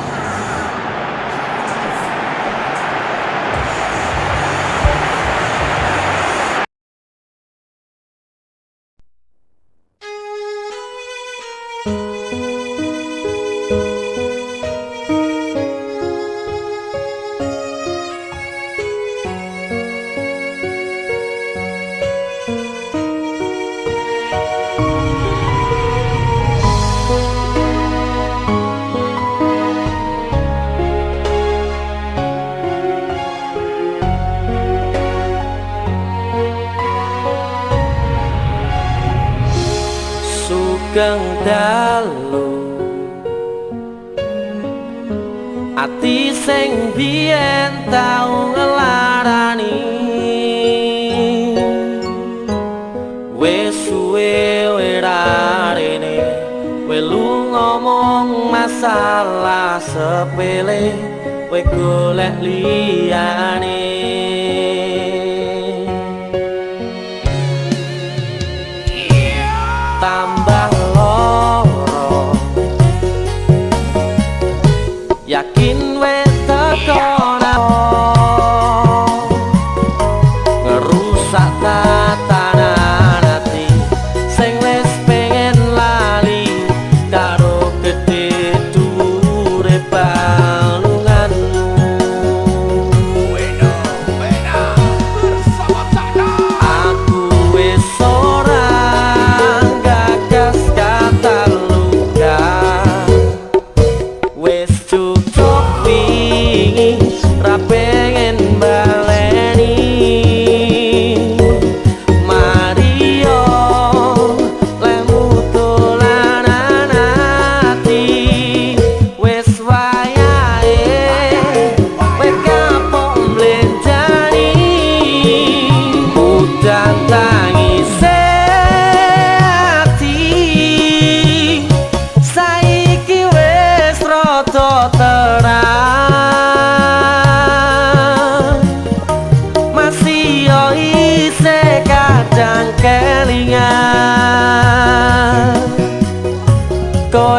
Sugeng dalu ati sing biyen tau ngelarani wis suwe ora rene welu ngomong masalah sepele we golek liyane tambah loro yakin we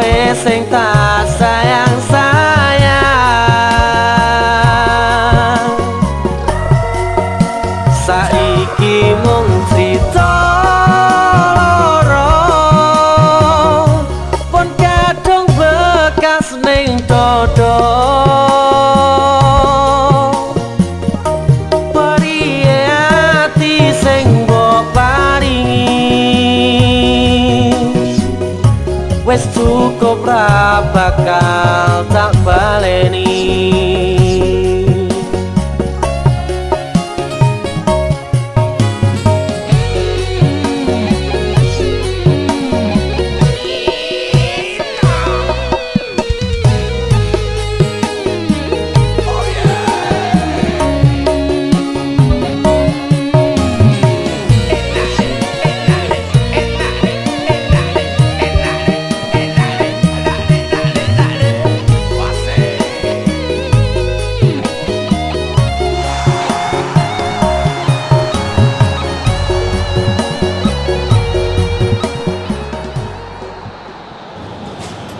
kowe sing tak sayang-sayang. Saiki mung crita loro, pun kadung bekas ning dodo. Periye ati sing mbok paringi, wis cukup ra bakal tak baleni.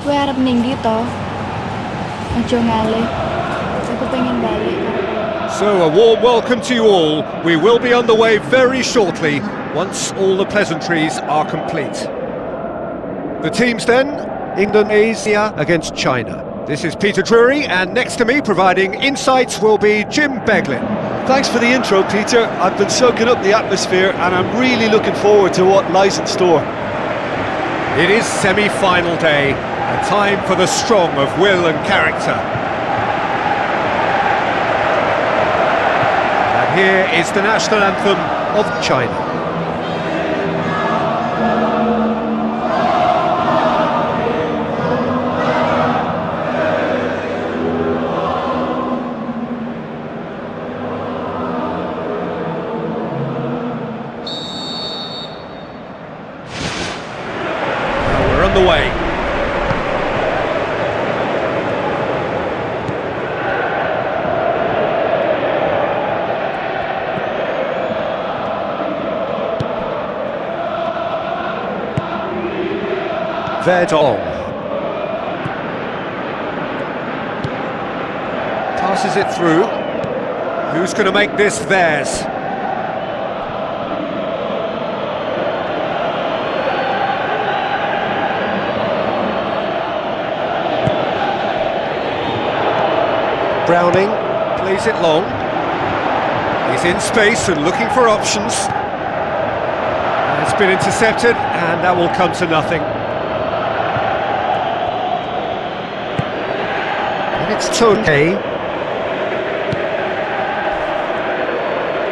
Kowe arep ning ndi to? Aja ngalih. Aku pengen balik karo kowe. So a warm welcome to you all. We will be underway very shortly once all the pleasantries are complete. The teams then, Indonesia against China. This is Peter Drury, and next to me providing insights will be Jim Beglin. Thanks for the intro, Peter. I've been soaking up the atmosphere and I'm really looking forward to what lies in store. It is semi-final day, a time for the strong of will and character. And here is the national anthem of China. We're on the way. Verdong passes it through. Who's going to make this theirs? Browning plays it long. He's in space and looking for options. It's been intercepted, and that will come to nothing. And it's Tonke.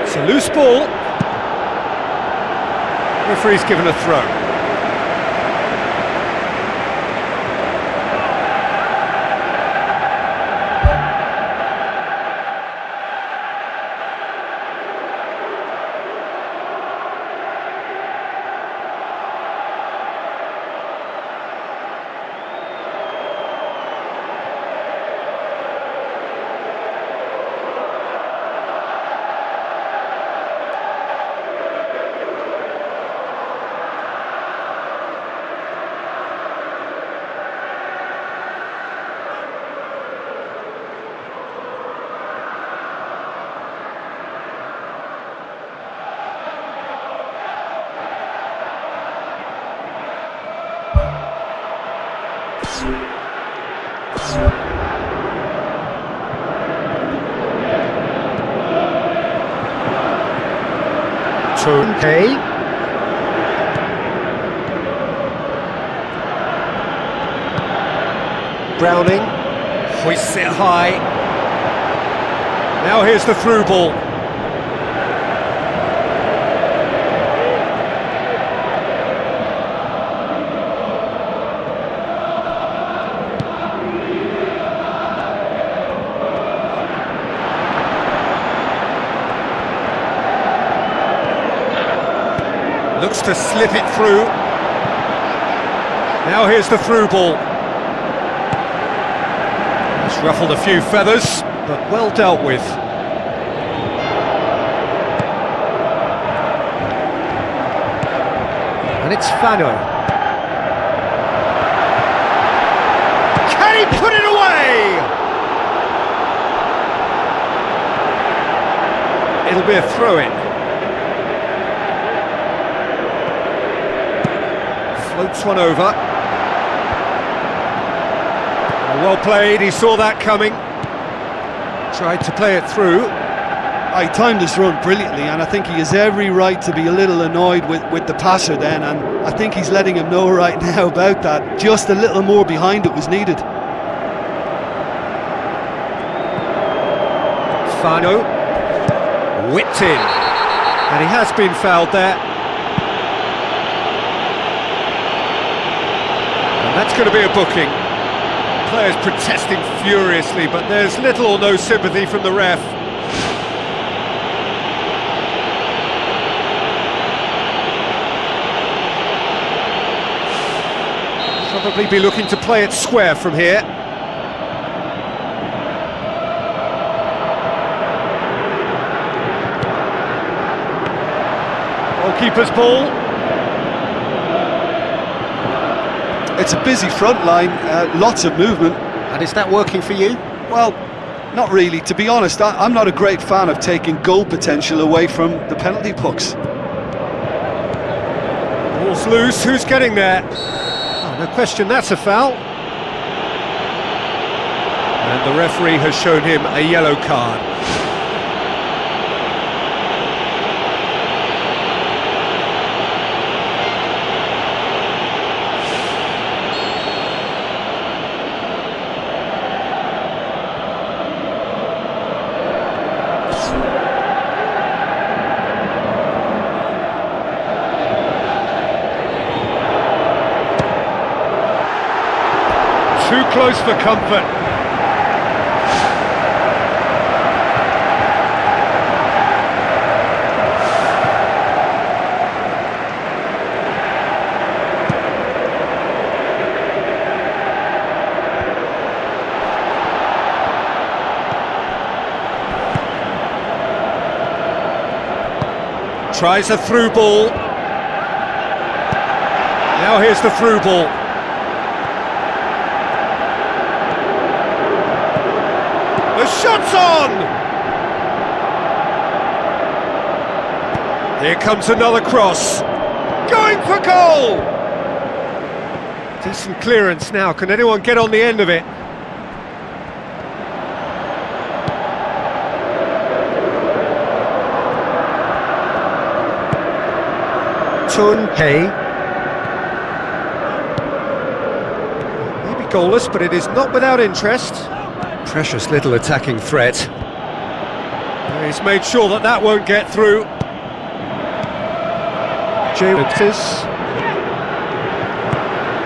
It's a loose ball. Referee's given a throw. Tonke. Browning hoists it high. Now here's the through ball. Looks to slip it through. Now here's the through ball. It's ruffled a few feathers, but well dealt with. And it's Fano. he put it away? It'll be a throw-in. Floats one over. Well played, he saw that coming. Tried to play it through. He timed his run brilliantly, and I think he has every right to be a little annoyed with the passer then, and I think he's letting him know right now about that. Just a little more behind it was needed. Fano whipped in, and he has been fouled there. And that's going to be a booking. Players protesting furiously, but there's little or no sympathy from the ref. Probably be looking to play it square from here. Goalkeeper's ball. It's a busy front line, lots of movement. And is that working for you? Well, not really. To be honest, I'm not a great fan of taking goal potential away from the penalty pucks. Ball's loose, who's getting there? Oh, no question, that's a foul. And the referee has shown him a yellow card. Too close for comfort. Tries a through ball. Now here's the through ball. The shot's on! Here comes another cross. Going for goal! Decent clearance now. Can anyone get on the end of it? Tun Hei. Maybe goalless, but it is not without interest. Precious little attacking threat. He's made sure that that won't get through. James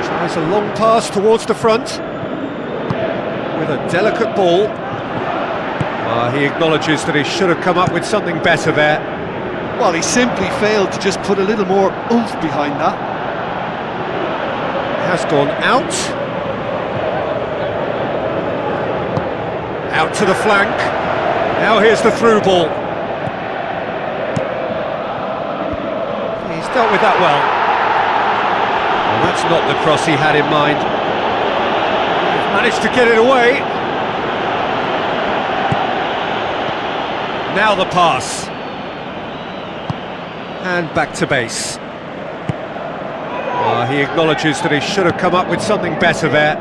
tries a long pass towards the front with a delicate ball. He acknowledges that he should have come up with something better there. Well, he simply failed to just put a little more oomph behind that. Has gone out. Out to the flank. Now here's the through ball. He's dealt with that well. Well, that's not the cross he had in mind. He's managed to get it away. Now the pass. And back to base. He acknowledges that he should have come up with something better there.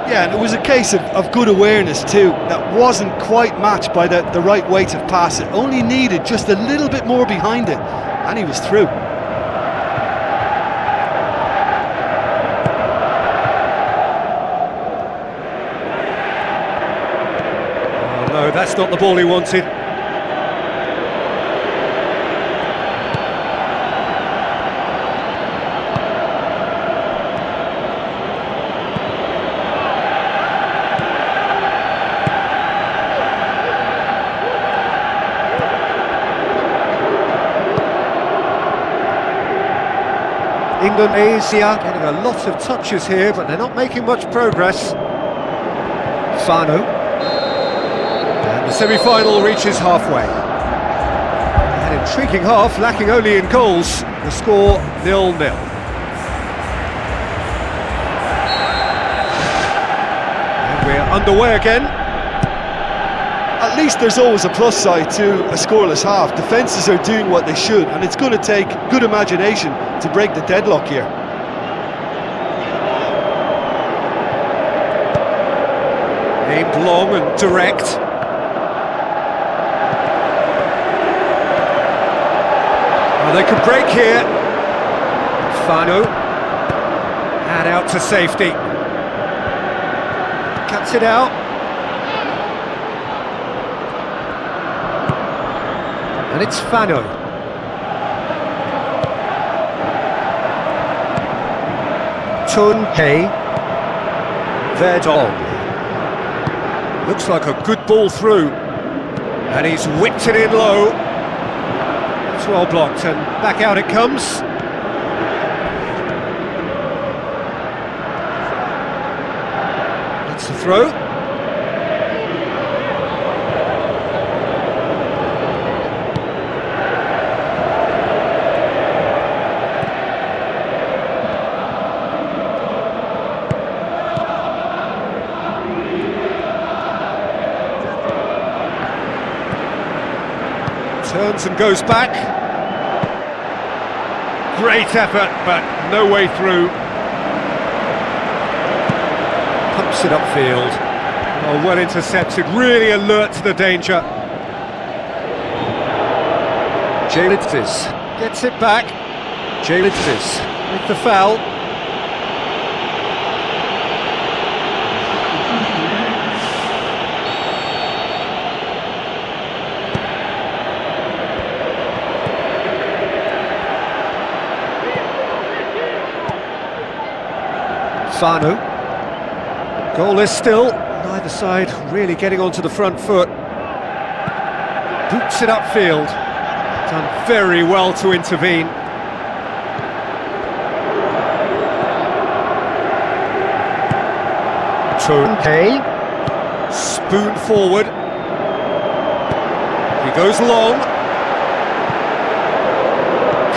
Yeah, and it was a case of good awareness too. That wasn't quite matched by the right weight of pass. It only needed just a little bit more behind it, and he was through. Oh no, that's not the ball he wanted. Indonesia getting a lot of touches here, but they're not making much progress. Fano. And the semi-final reaches halfway. An intriguing half, lacking only in goals. The score 0-0. underway again. At least there's always a plus side to a scoreless half. Defences are doing what they should, and it's going to take good imagination to break the deadlock here. Aimed long and direct. Oh, they could break here. Fano. And out to safety. Cuts it out. And it's Fano. Tun Hei. Verdon. Looks like a good ball through. And he's whipped it in low. It's well blocked, and back out it comes. That's the throw. Turns and goes back. Great effort, but no way through. Pumps it upfield. Oh, well intercepted, really alert to the danger. Jalitzis gets it back. Jalitzis with the foul. Fano. Goalless still, neither side really getting onto the front foot. Boots it upfield. Done very well to intervene. Tone spoon forward. He goes long.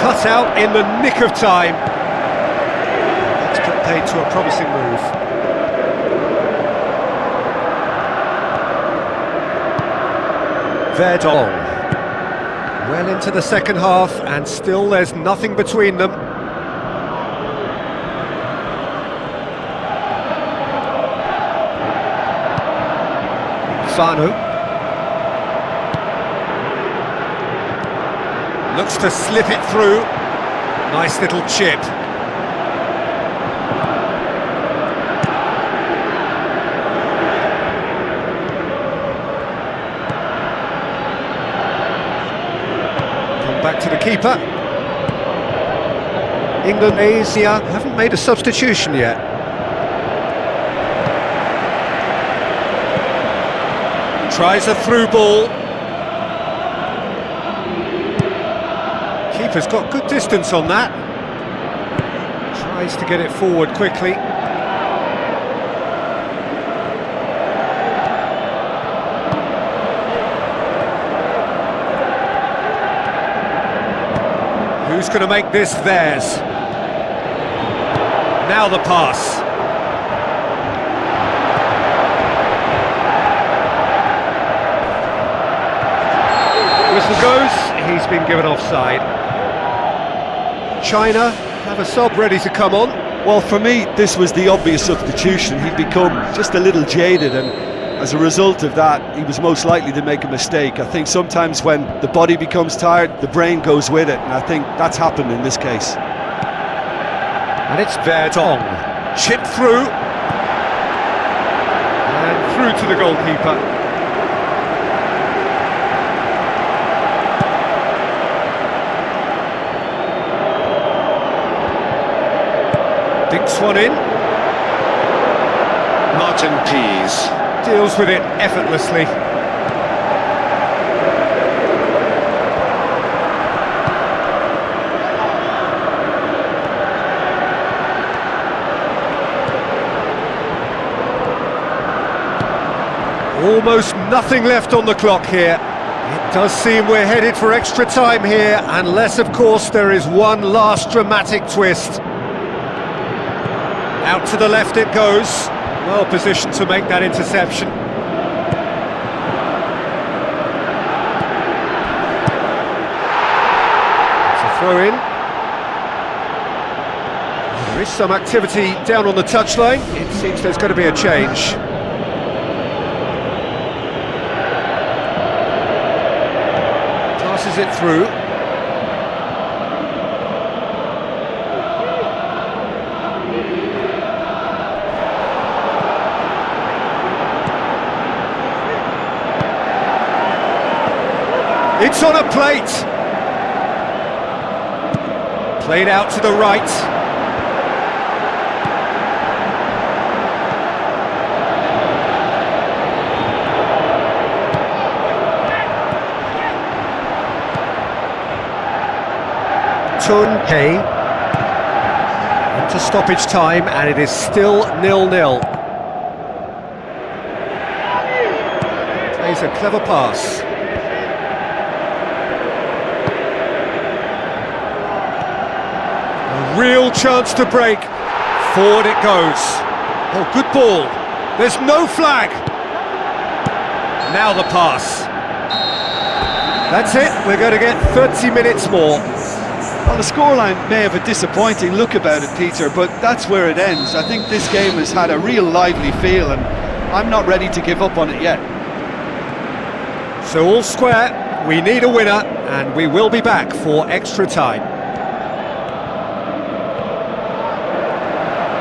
Cut out in the nick of time. Paid to a promising move. Verdon. Well into the second half, and still there's nothing between them. Fano. Looks to slip it through. Nice little chip. Back to the keeper. England, Asia haven't made a substitution yet. Tries a through ball. Keeper's got good distance on that. Tries to get it forward quickly. Who's going to make this theirs? Now the pass. Whistle goes, he's been given offside. China have a sub ready to come on. Well, for me, this was the obvious substitution. He'd become just a little jaded, and as a result of that, he was most likely to make a mistake. I think sometimes when the body becomes tired, the brain goes with it, and I think that's happened in this case. And it's Verdon. Chipped through. And through to the goalkeeper. Dinks one in. Martin Pease. Deals with it effortlessly. Almost nothing left on the clock here. It does seem we're headed for extra time here, unless of course there is one last dramatic twist. Out to the left it goes. Well positioned to make that interception. It's a throw in. There is some activity down on the touchline. It seems there's going to be a change. Passes it through. It's on a plate. Played out to the right. Tun Hei into stoppage time, and it is still 0-0. Plays a clever pass. A real chance to break. Forward it goes. Oh, good ball. There's no flag. Now the pass. That's it. We're going to get 30 minutes more. Well, the scoreline may have a disappointing look about it, Peter, but that's where it ends. I think this game has had a real lively feel, and I'm not ready to give up on it yet. So all square, we need a winner, and we will be back for extra time.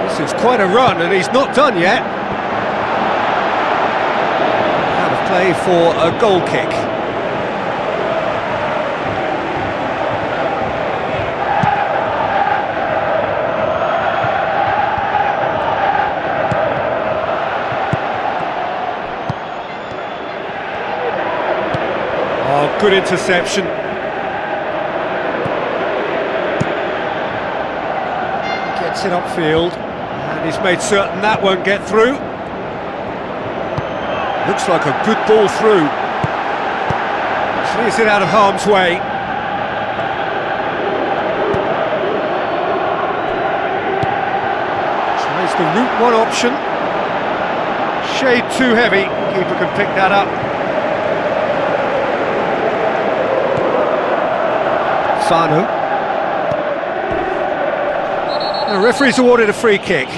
This is quite a run, and he's not done yet. Out of play for a goal kick. Good interception. Gets it upfield, and he's made certain that won't get through. Looks like a good ball through. Clears it out of harm's way. Tries the route one option. Shade too heavy. Keeper can pick that up. Sanu. The referee's awarded a free kick.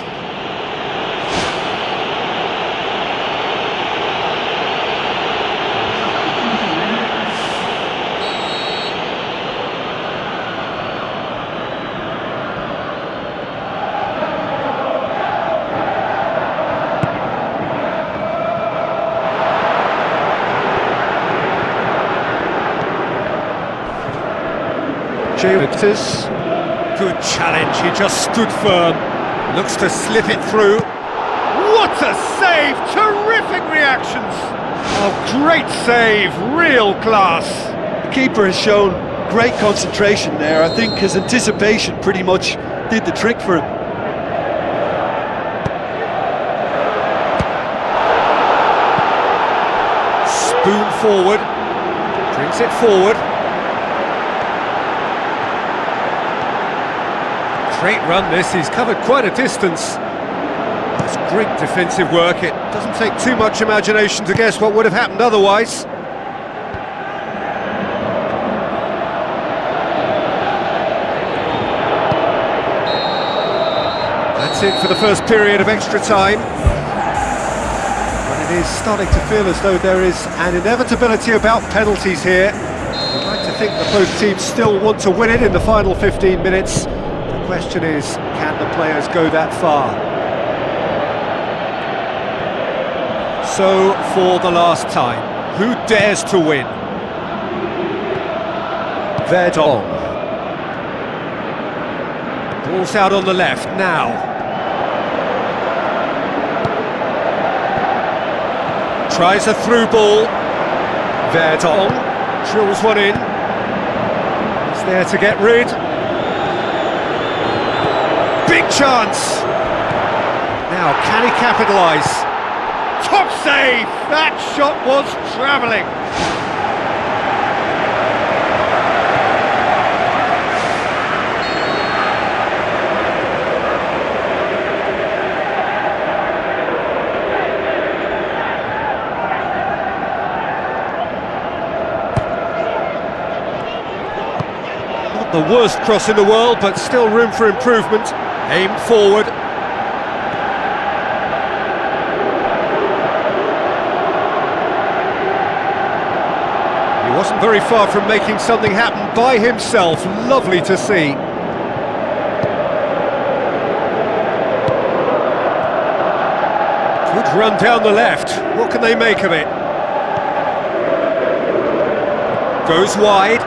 Good challenge, he just stood firm. Looks to slip it through. What a save! Terrific reactions! Oh, great save, real class. The keeper has shown great concentration there. I think his anticipation pretty much did the trick for him. Spoon forward, brings it forward. Great run this, he's covered quite a distance. That's great defensive work. It doesn't take too much imagination to guess what would have happened otherwise. That's it for the first period of extra time. But it is starting to feel as though there is an inevitability about penalties here. I'd like to think that both teams still want to win it in the final 15 minutes. The question is, can the players go that far? So, for the last time, who dares to win? Verdon. Ball's out on the left now. Tries a through ball. Verdon drills one in. He's there to get rid. Big chance! Now, can he capitalise? Top save! That shot was travelling! Not the worst cross in the world, but still room for improvement. Aim forward. He wasn't very far from making something happen by himself. Lovely to see. Good run down the left. What can they make of it? Goes wide.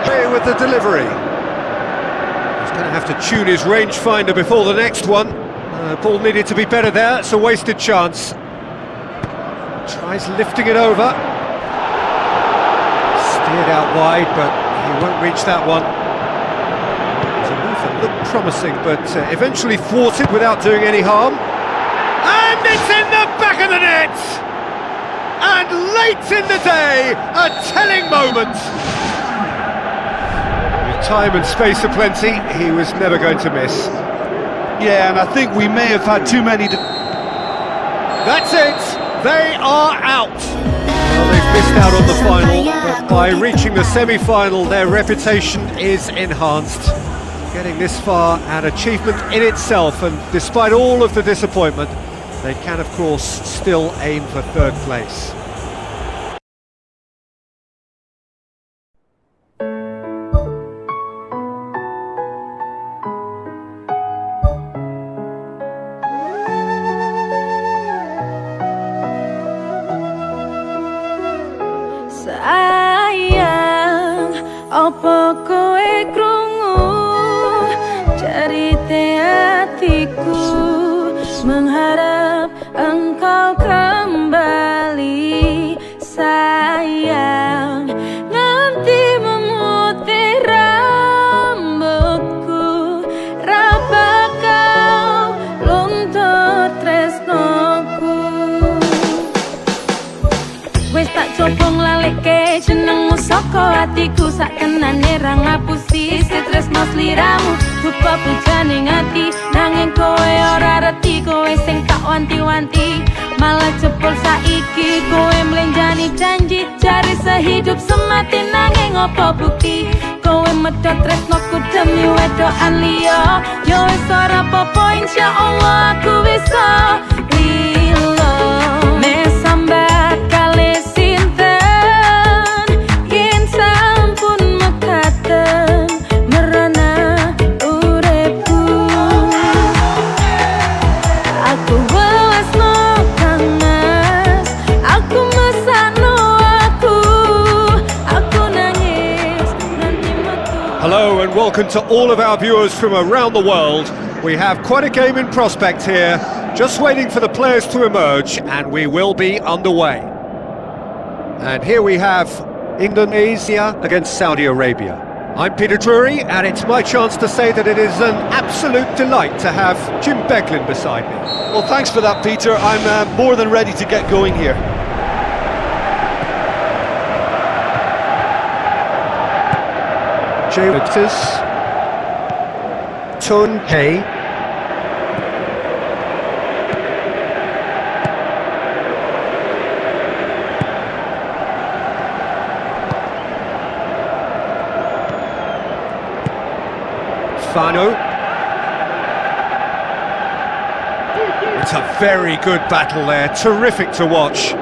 Here with the delivery. He's going to have to tune his rangefinder before the next one. Ball needed to be better there. It's a wasted chance. Tries lifting it over. Steered out wide, but he won't reach that one. It's a move that looked promising, but eventually thwarted without doing any harm. And it's in the back of the net! And late in the day, a telling moment! With time and space aplenty, he was never going to miss. Yeah, and I think we may have had too many... That's it! They are out! Well, they've missed out on the final, but by reaching the semi-final, their reputation is enhanced. Getting this far, an achievement in itself, and despite all of the disappointment, they can, of course, still aim for third place. Sayang, opo kowe krungu cerita hatiku, mengharap engkau kembali. Sayang, nanti memutih rambutku, raba kau luntur tresnoku. Wes tak coba nglaleke jenengmu saka hatiku, sak kenane ra ngapusi tresno sliramu. Dupa pujaning ati nanging kowe ora reti, kowe sing tak wanti-wanti malah jebol saiki. Kowe mlenjani janji cari sehidup semati, nanging apa bukti kowe medhot tresnoku demi wedokan liya. Yo wis ora apa-apa, insyaallah aku bisa lilo mesambat kali sinten yen sampun mekaten merana uripku. Aku wewasno kangas, aku mesakno aku nangis nanti metu. Hello and welcome to all of our viewers from around the world. We have quite a game in prospect here, just waiting for the players to emerge, and we will be underway. And here we have Indonesia against Saudi Arabia. I'm Peter Drury, and it's my chance to say that it is an absolute delight to have Jim Beglin beside me. Well, thanks for that, Peter. I'm more than ready to get going here. James Tun Hay. Fano. It's a very good battle there, terrific to watch.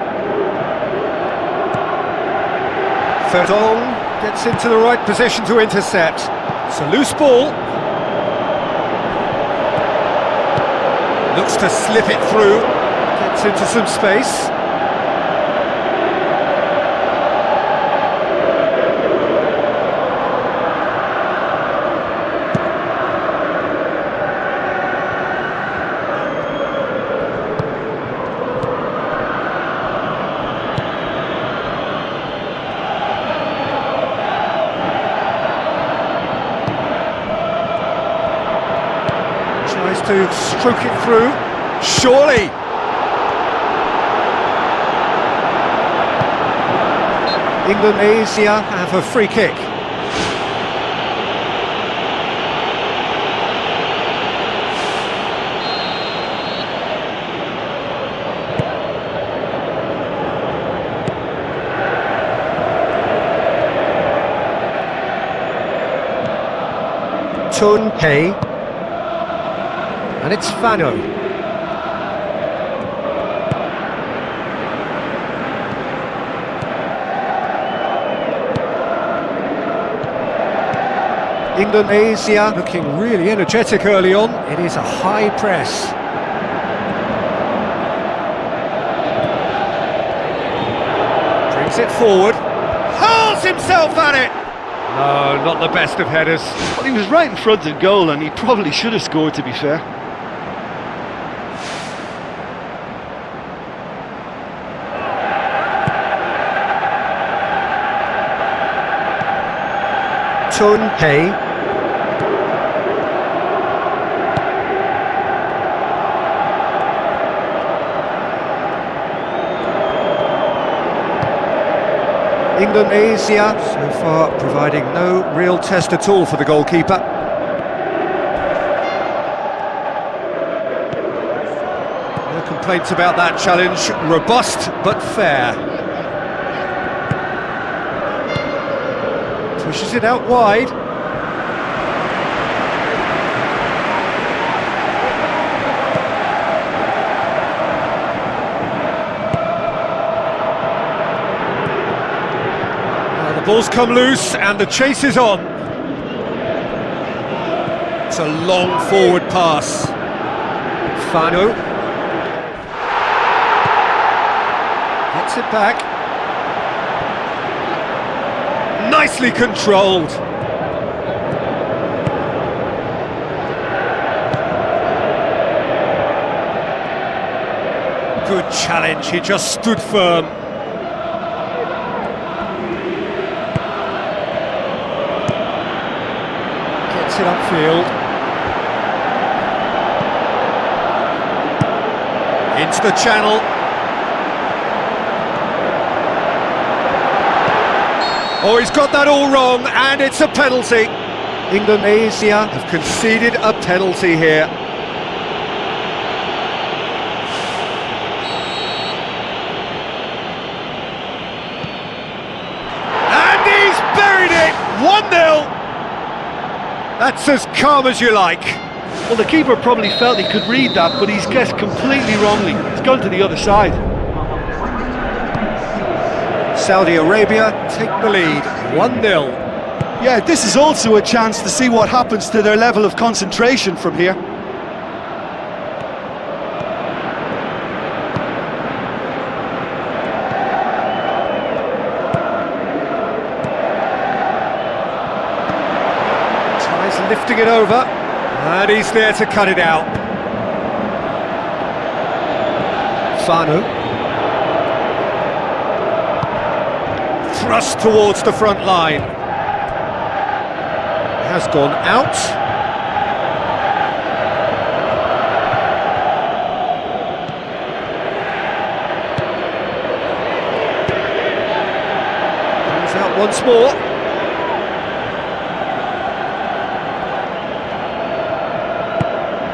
Ferdon gets into the right position to intercept. It's a loose ball. Looks to slip it through, gets into some space. Tries to stroke it through, surely! Indonesia have a free kick. Tun Hei. And it's Fano. Indonesia looking really energetic early on. It is a high press. Brings it forward. Hurls himself at it! No, not the best of headers. Well, he was right in front of goal and he probably should have scored, to be fair. Tun Hei. Indonesia so far providing no real test at all for the goalkeeper. No complaints about that challenge. Robust but fair. Pushes it out wide. Ball's come loose and the chase is on. It's a long forward pass. Fano gets it back. Nicely controlled. Good challenge, he just stood firm. It upfield. Into the channel. Oh, he's got that all wrong, and it's a penalty. Indonesia have conceded a penalty here. And he's buried it! 1-0! That's as calm as you like. Well, the keeper probably felt he could read that, but he's guessed completely wrongly. It's gone to the other side. Saudi Arabia take the lead, 1-0. Yeah, this is also a chance to see what happens to their level of concentration from here. Lifting it over, and he's there to cut it out. Fano. Thrust towards the front line. Has gone out. Comes out once more.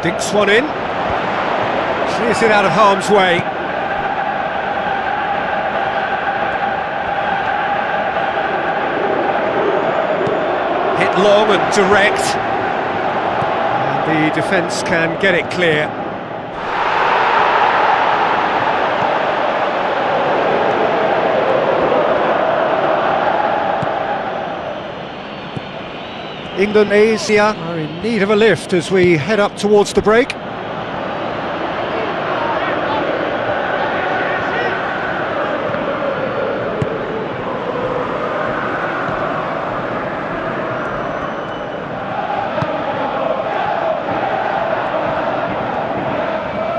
Dinks one in, clears it out of harm's way. Hit long and direct, and the defence can get it clear. Indonesia are in need of a lift as we head up towards the break.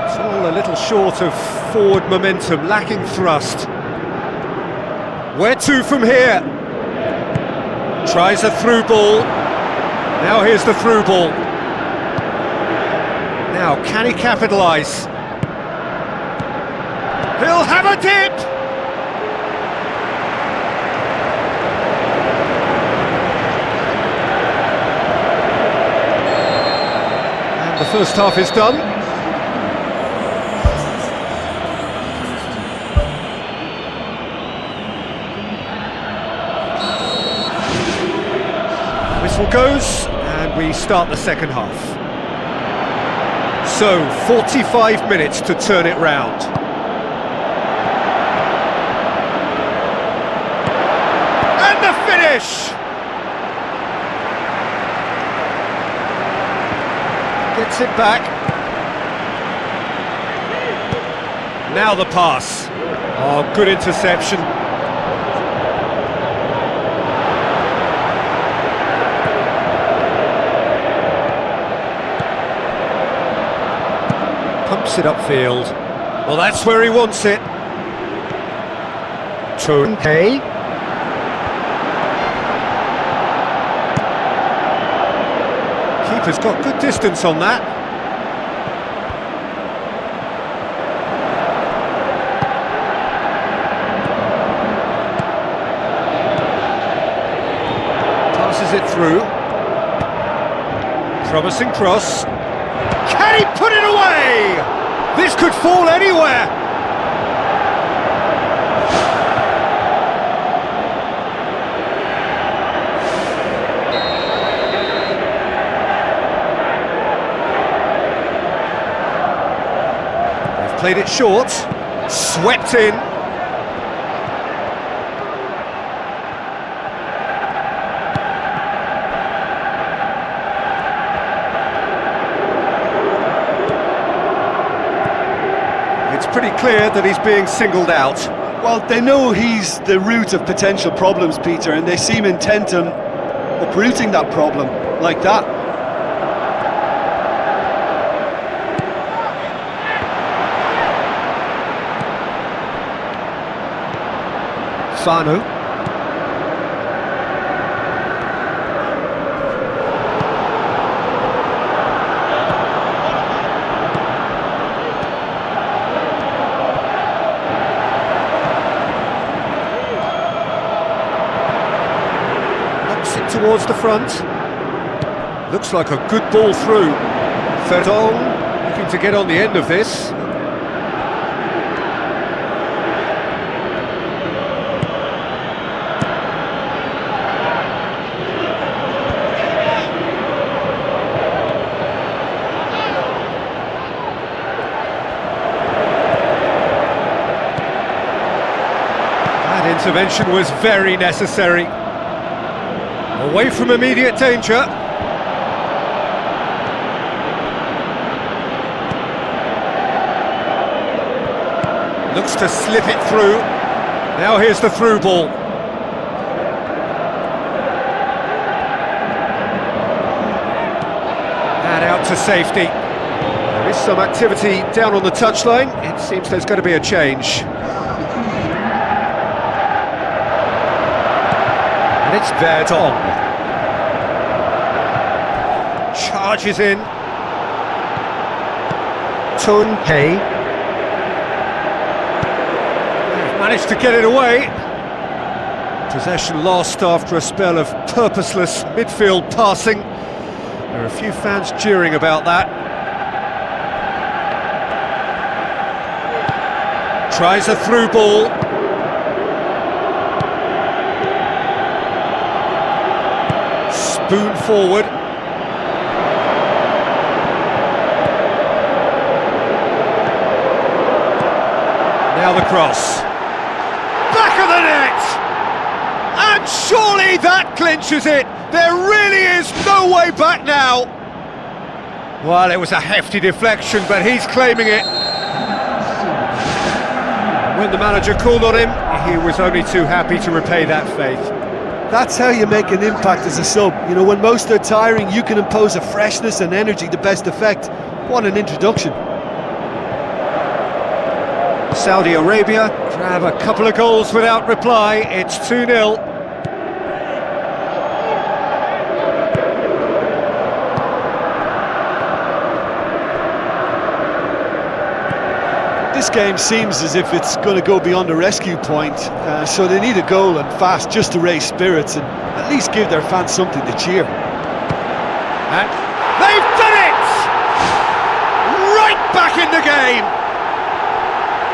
It's all a little short of forward momentum, lacking thrust. Where to from here? Tries a through ball. Now here's the through ball. Now, can he capitalise? He'll have a dip! And the first half is done. Whistle goes, and and we start the second half. So, 45 minutes to turn it round. And the finish! Gets it back. Now the pass. Oh, good interception. Pumps it upfield. Well, that's where he wants it. Hey. Keeper's got good distance on that. Passes it through. Promising cross. Can he put it away? This could fall anywhere. They've played it short. Swept in. Pretty clear that he's being singled out. Well, they know he's the root of potential problems, Peter, and they seem intent on uprooting that problem like that. Sanu. Towards the front. Looks like a good ball through. Verdon looking to get on the end of this. That intervention was very necessary. Away from immediate danger. Looks to slip it through. Now here's the through ball. And out to safety. There is some activity down on the touchline. It seems there's going to be a change. And it's Verdon. Charges in. Hey. Managed to get it away. Possession lost after a spell of purposeless midfield passing. There are a few fans jeering about that. Tries a through ball. Spoon forward. Now the cross. Back of the net! And surely that clinches it! There really is no way back now! Well, it was a hefty deflection, but he's claiming it. When the manager called on him, he was only too happy to repay that faith. That's how you make an impact as a sub. You know, when most are tiring, you can impose a freshness and energy to best effect. What an introduction. Saudi Arabia grab a couple of goals without reply. It's 2-0. This game seems as if it's going to go beyond a rescue point, so they need a goal and fast just to raise spirits and at least give their fans something to cheer. And they've done it! Right back in the game!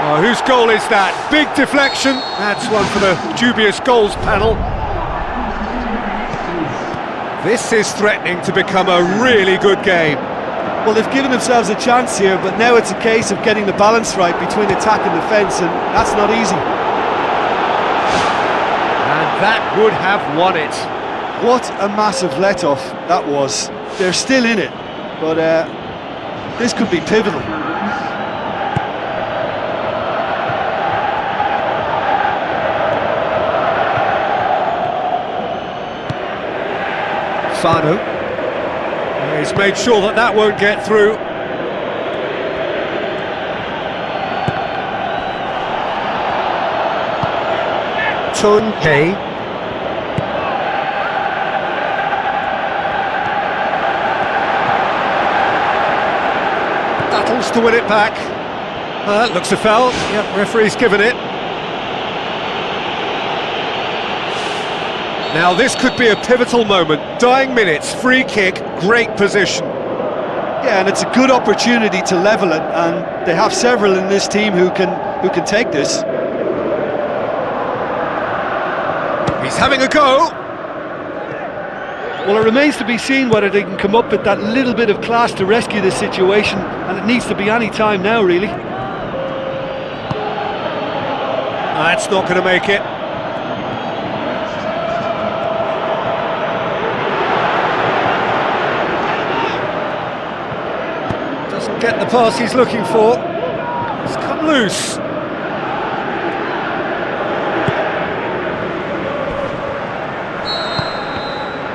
Oh, whose goal is that? Big deflection. That's one for the dubious goals panel. This is threatening to become a really good game. Well, they've given themselves a chance here, but now it's a case of getting the balance right between attack and defence, and that's not easy. And that would have won it. What a massive let-off that was. They're still in it, but this could be pivotal. Fano. He's made sure that that won't get through. Tunke. Battles to win it back. That looks a foul. Yep, referee's given it. Now this could be a pivotal moment. Dying minutes, free kick, great position. Yeah, and it's a good opportunity to level it, and they have several in this team who can take this. He's having a go. Well, it remains to be seen whether they can come up with that little bit of class to rescue this situation, and it needs to be any time now, really. That's not going to make it. Doesn't get the pass he's looking for. It's come loose.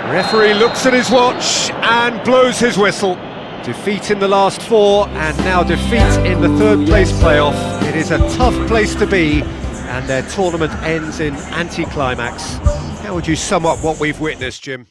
Referee looks at his watch and blows his whistle. Defeat in the last four and now defeat in the third place playoff. It is a tough place to be, and their tournament ends in anticlimax. How would you sum up what we've witnessed, Jim?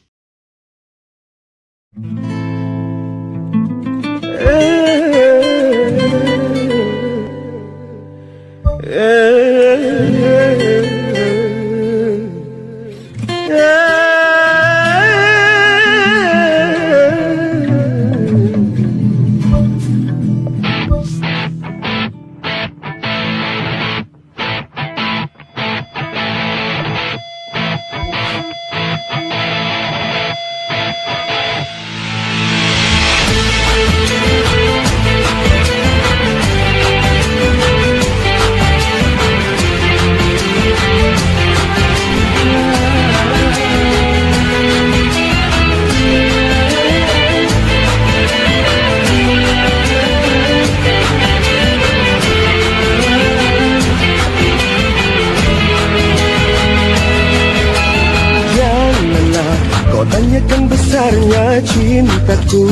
Tanyakan besarnya cintaku,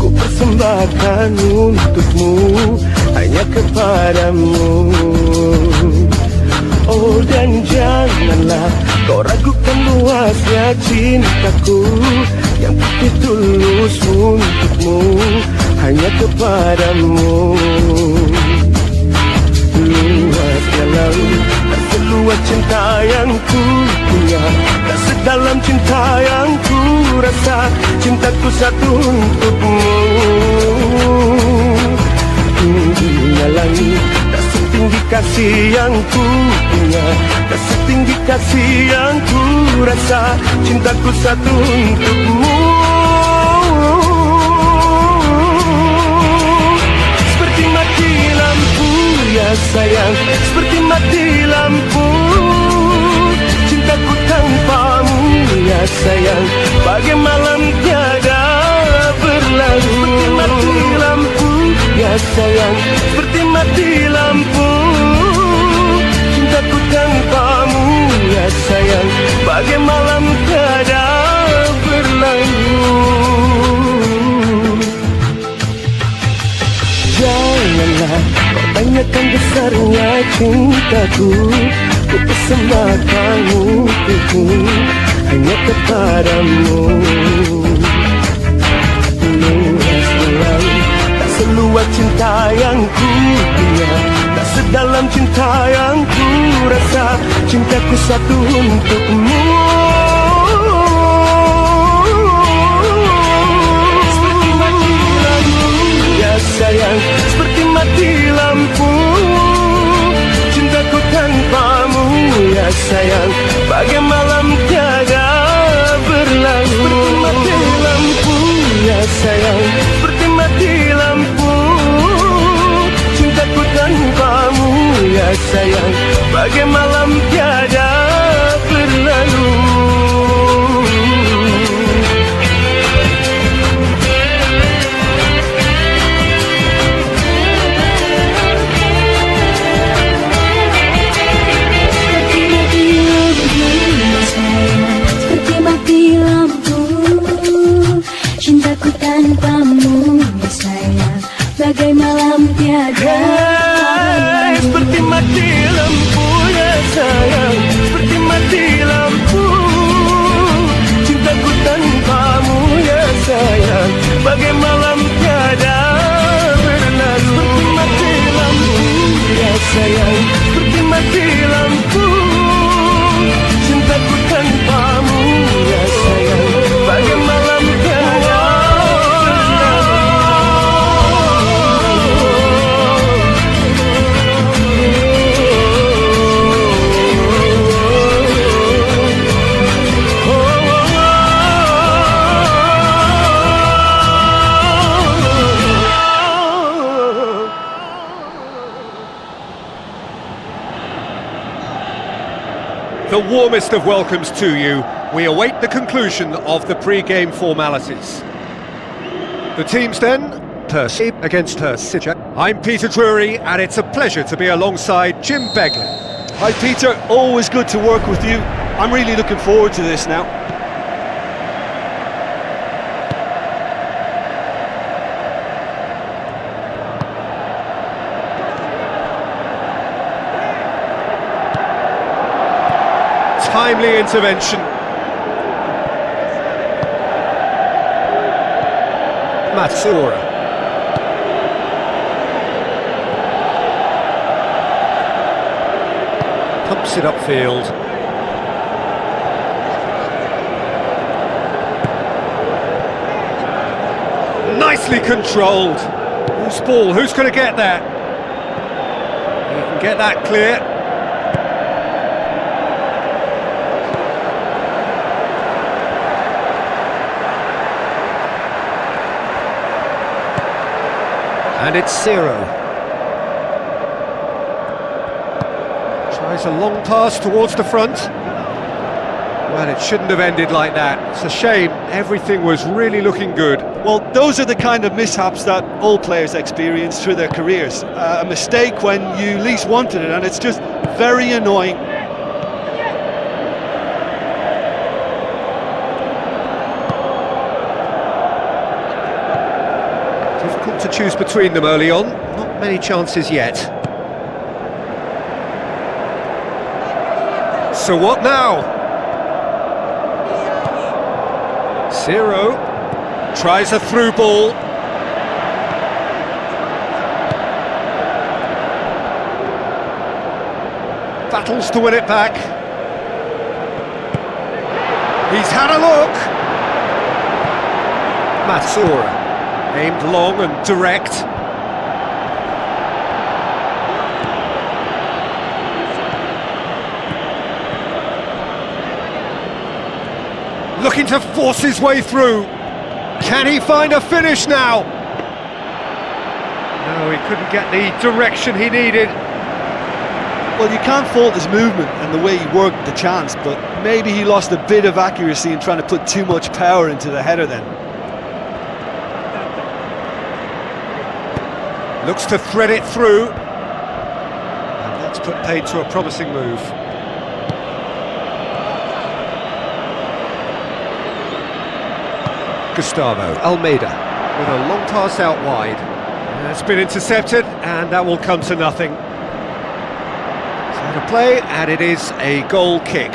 ku persembahkan untukmu, hanya kepadamu. Oh, dan janganlah kau ragukan luasnya cintaku, yang putih tulus untukmu, hanya kepadamu. Luasnya laut, tak seluas cinta yang ku punya, tak sedalam cinta yang ku rasa, cintaku satu untukmu. Tingginya langit, tak setinggi kasih yang ku punya, tak setinggi kasih yang ku rasa, cintaku satu untukmu. Seperti mati lampu ya sayang, seperti mati lampu, cintaku tanpamu ya sayang, bagai malam tiada berlalu. Seperti mati lampu ya sayang, seperti mati lampu, cintaku tanpamu ya sayang, bagai malam tiada berlalu. Janganlah kau tanyakan besarnya cintaku, ku persembahkan untukmu, hanya kepadamu. Luas laut, tak seluas cinta yang ku punya, tak sedalam cinta yang ku rasa, cintaku satu untukmu. Seperti mati lampu ya sayang, seperti mati lampu, cintaku tanpamu ya sayang, bagai malam tiada berlalu. Seperti sayang, bagai malam tiada berlalu. Seperti mati lampu, cintaku tanpamu ya sayang, bagai malam tiada. Seperti mati lampu ya sayang, seperti mati lampu, cintaku tanpamu ya sayang, bagai malam tiada berlalu. Seperti mati lampu ya sayang, seperti mati lampu, cintaku tanpamu ya sayang, bagai malam tiada The warmest of welcomes to you. We await the conclusion of the pre-game formalities. The teams then, Percy against Siaran. I'm Peter Drury, and it's a pleasure to be alongside Jim Beglin. Hi Peter, always good to work with you. I'm really looking forward to this now. Timely intervention. Matsura. Pumps it upfield. Nicely controlled. Whose ball? Who's going to get that? He can get that clear. And it's Siaran. Tries a long pass towards the front. Well, it shouldn't have ended like that. It's a shame. Everything was really looking good. Well, those are the kind of mishaps that all players experience through their careers. A mistake when you least wanted it, and it's just very annoying. Difficult to choose between them early on. Not many chances yet. So what now? Siaran tries a through ball. Battles to win it back. He's had a look. Matsura. Aimed long and direct. Looking to force his way through. Can he find a finish now? No, he couldn't get the direction he needed. Well, you can't fault his movement and the way he worked the chance, but maybe he lost a bit of accuracy in trying to put too much power into the header then. Looks to thread it through. And that's put paid to a promising move. Gustavo Almeida with a long pass out wide. It's been intercepted, and that will come to nothing. So to play, and it is a goal kick.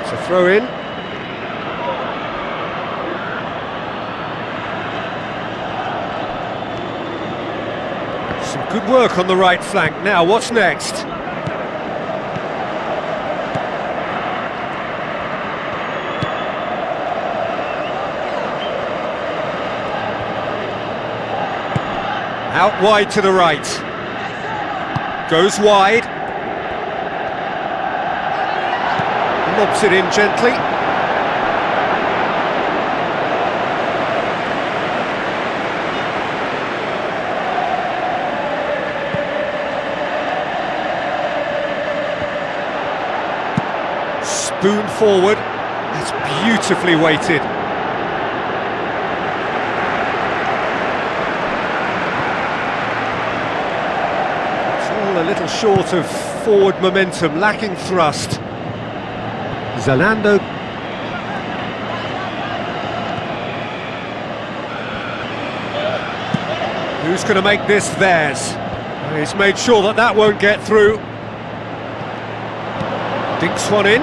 It's a throw in. Some good work on the right flank. Now, what's next? Out wide to the right. Goes wide. Lobs it in gently. Spoon forward. That's beautifully weighted. It's all a little short of forward momentum, lacking thrust. Zalando. Who's going to make this theirs? He's made sure that that won't get through. Dinks one in.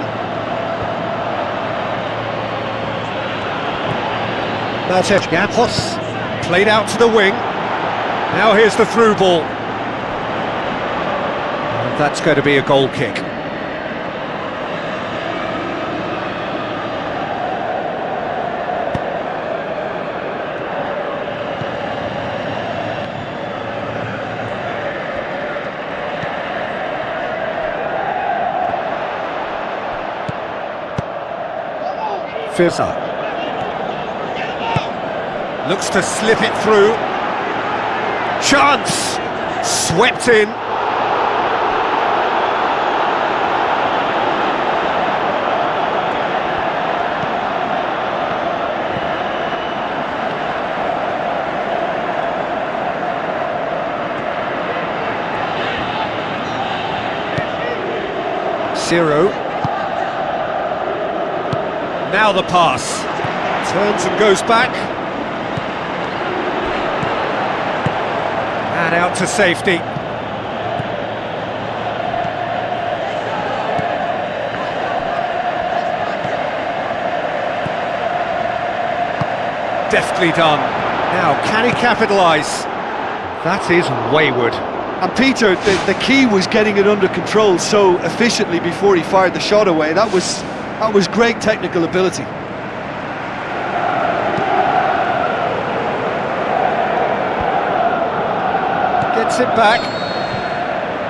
Gampos played out to the wing. Now here's the through ball. And that's going to be a goal kick. Fizza looks to slip it through. Chance! Swept in. Siaran. Now the pass. Turns and goes back. And out to safety. Deftly done. Now, can he capitalise? That is wayward. And Peter, the key was getting it under control so efficiently before he fired the shot away. That was great technical ability. Gets it back.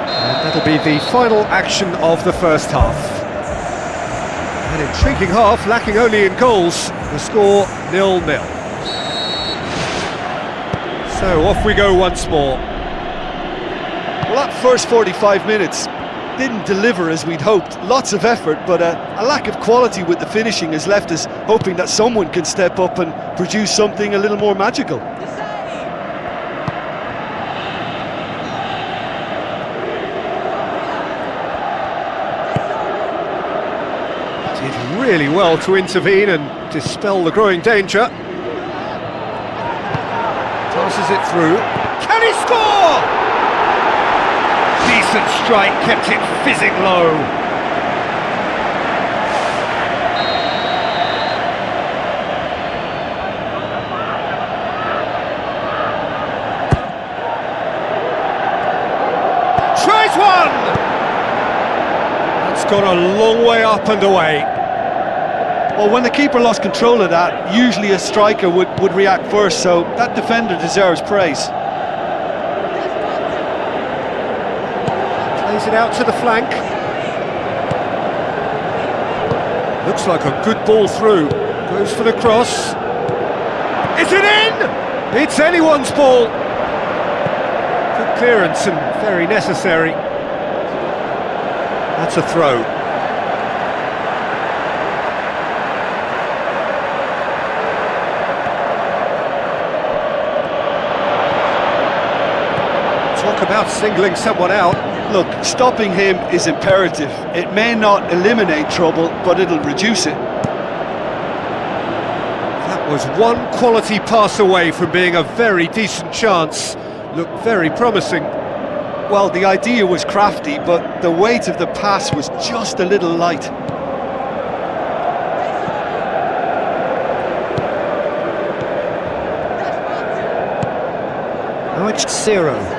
And that'll be the final action of the first half. An intriguing half, lacking only in goals. The score 0-0. So off we go once more. Well, that first 45 minutes didn't deliver as we'd hoped. Lots of effort, but a lack of quality with the finishing has left us hoping that someone can step up and produce something a little more magical. Did really well to intervene and dispel the growing danger. Passes it through. Can he score? Decent strike, kept it fizzing low. Tries one! That's gone a long way up and away. Well, when the keeper lost control of that, usually a striker would react first, so that defender deserves praise. Plays it out to the flank. Looks like a good ball through. Goes for the cross. Is it in? It's anyone's ball. Good clearance and very necessary. That's a throw. Talk about singling someone out. Look, stopping him is imperative. It may not eliminate trouble, but it'll reduce it. That was one quality pass away from being a very decent chance. Looked very promising. Well, the idea was crafty, but the weight of the pass was just a little light. Now it's Siaran.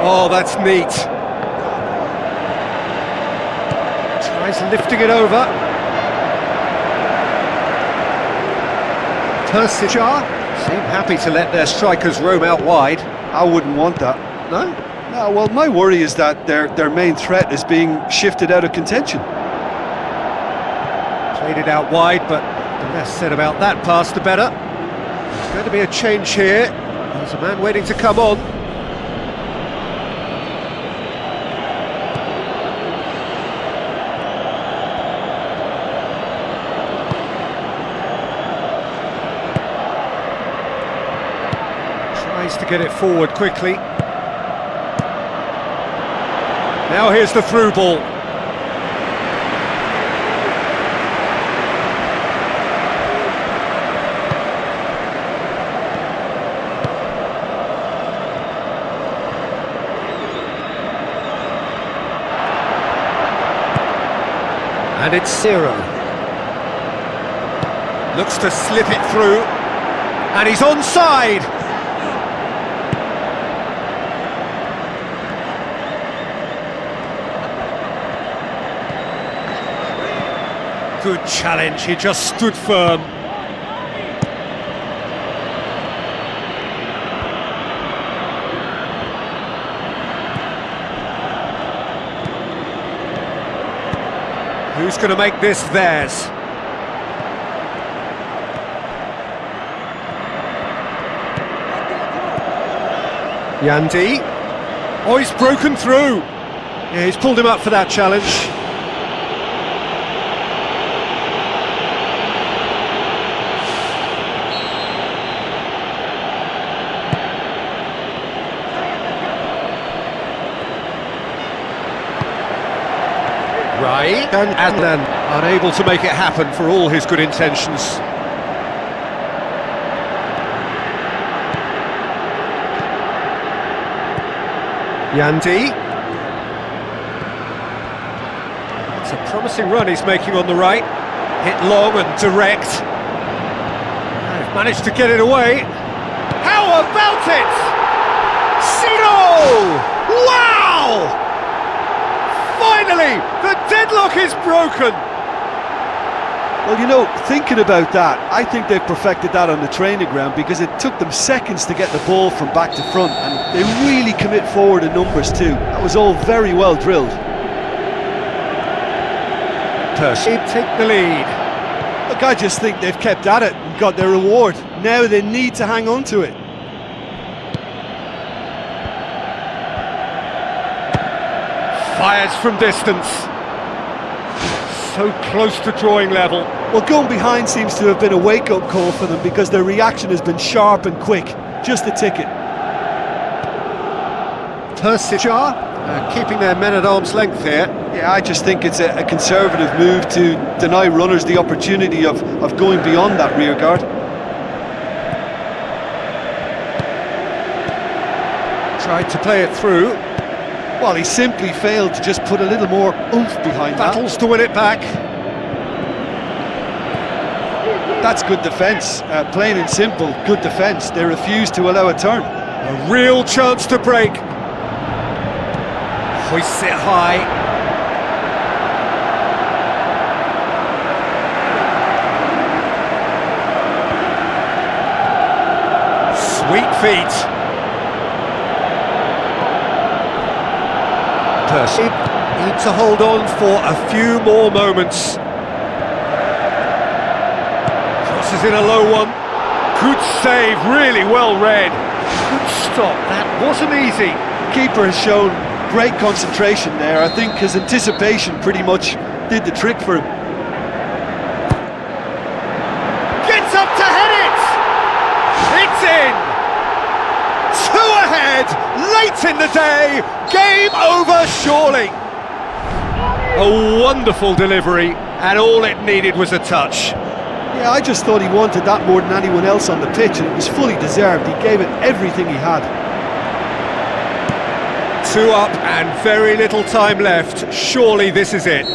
Oh, that's neat. Tries lifting it over. Persijar seem happy to let their strikers roam out wide. I wouldn't want that. No? No, well, my worry is that their main threat is being shifted out of contention. Played it out wide, but the less said about that pass, the better. There's going to be a change here. There's a man waiting to come on. Tries to get it forward quickly. Now here's the through ball. And it's Siaran. Looks to slip it through. And he's onside. Good challenge, he just stood firm. Who's going to make this theirs? Yandi. Oh, he's broken through. Yeah, he's pulled him up for that challenge. Right, and Adnan unable to make it happen for all his good intentions. Yandi. It's a promising run he's making on the right. Hit long and direct. They've managed to get it away. How about it? Sino! Wow! Finally, the deadlock is broken! Well, you know, thinking about that, I think they've perfected that on the training ground because it took them seconds to get the ball from back to front, and they really commit forward in numbers too. That was all very well drilled. Percy take the lead. Look, I just think they've kept at it and got their reward. Now they need to hang on to it. Fires from distance. So close to drawing level. Well, going behind seems to have been a wake-up call for them because their reaction has been sharp and quick. Just a ticket. Percy keeping their men at arm's length here. Yeah, I just think it's a conservative move to deny runners the opportunity of going beyond that rear guard. Tried to play it through. Well, he simply failed to just put a little more oomph behind that. Battles to win it back. That's good defence, plain and simple, good defence. They refuse to allow a turn. A real chance to break. Hoists it high. Sweet feet. Percy need to hold on for a few more moments. Crosses in a low one. Good save, really well read. Good stop, that wasn't easy. Keeper has shown great concentration there. I think his anticipation pretty much did the trick for him. Gets up to head it! It's in! Two ahead, late in the day, game over surely. A wonderful delivery, and all it needed was a touch. Yeah, I just thought he wanted that more than anyone else on the pitch, and it was fully deserved. He gave it everything he had. Two up and very little time left. Surely this is it.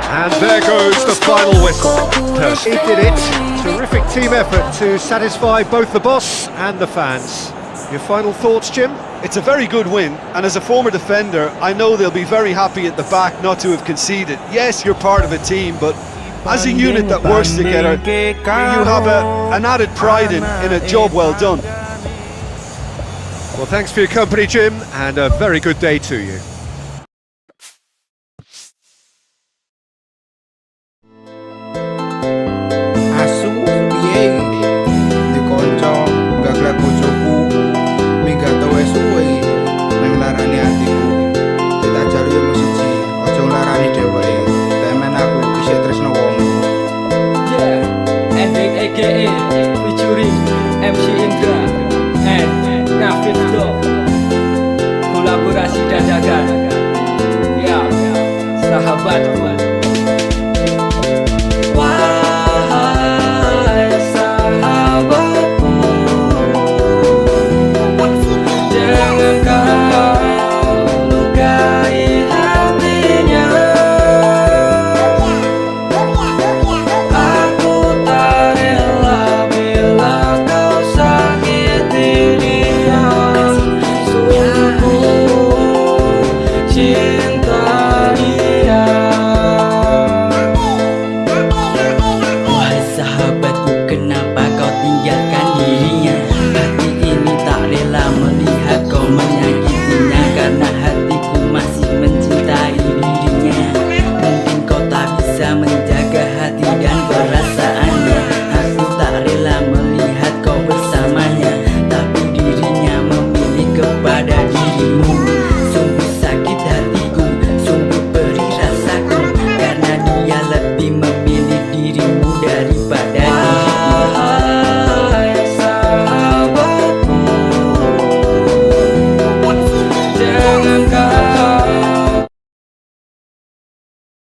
And there goes the final whistle. Percy did it. Terrific team effort to satisfy both the boss and the fans. Your final thoughts, Jim? It's a very good win, and as a former defender, I know they'll be very happy at the back not to have conceded. Yes, you're part of a team, but as a unit that works together, you have an added pride in a job well done. Well, thanks for your company, Jim, and a very good day to you. Asu piye dikonco gaglak bojoku minggat wis suwe nang larane atiku tak jaru yo siji aja larani dheweke temen aku isih tresno wong Ending aka featuring MC Indra and David Dog kolaborasi dadakan ya sahabatku. Menjaga hati dan perasaannya, aku tak rela melihat kau bersamanya, tapi dirinya memilih kepada dirimu.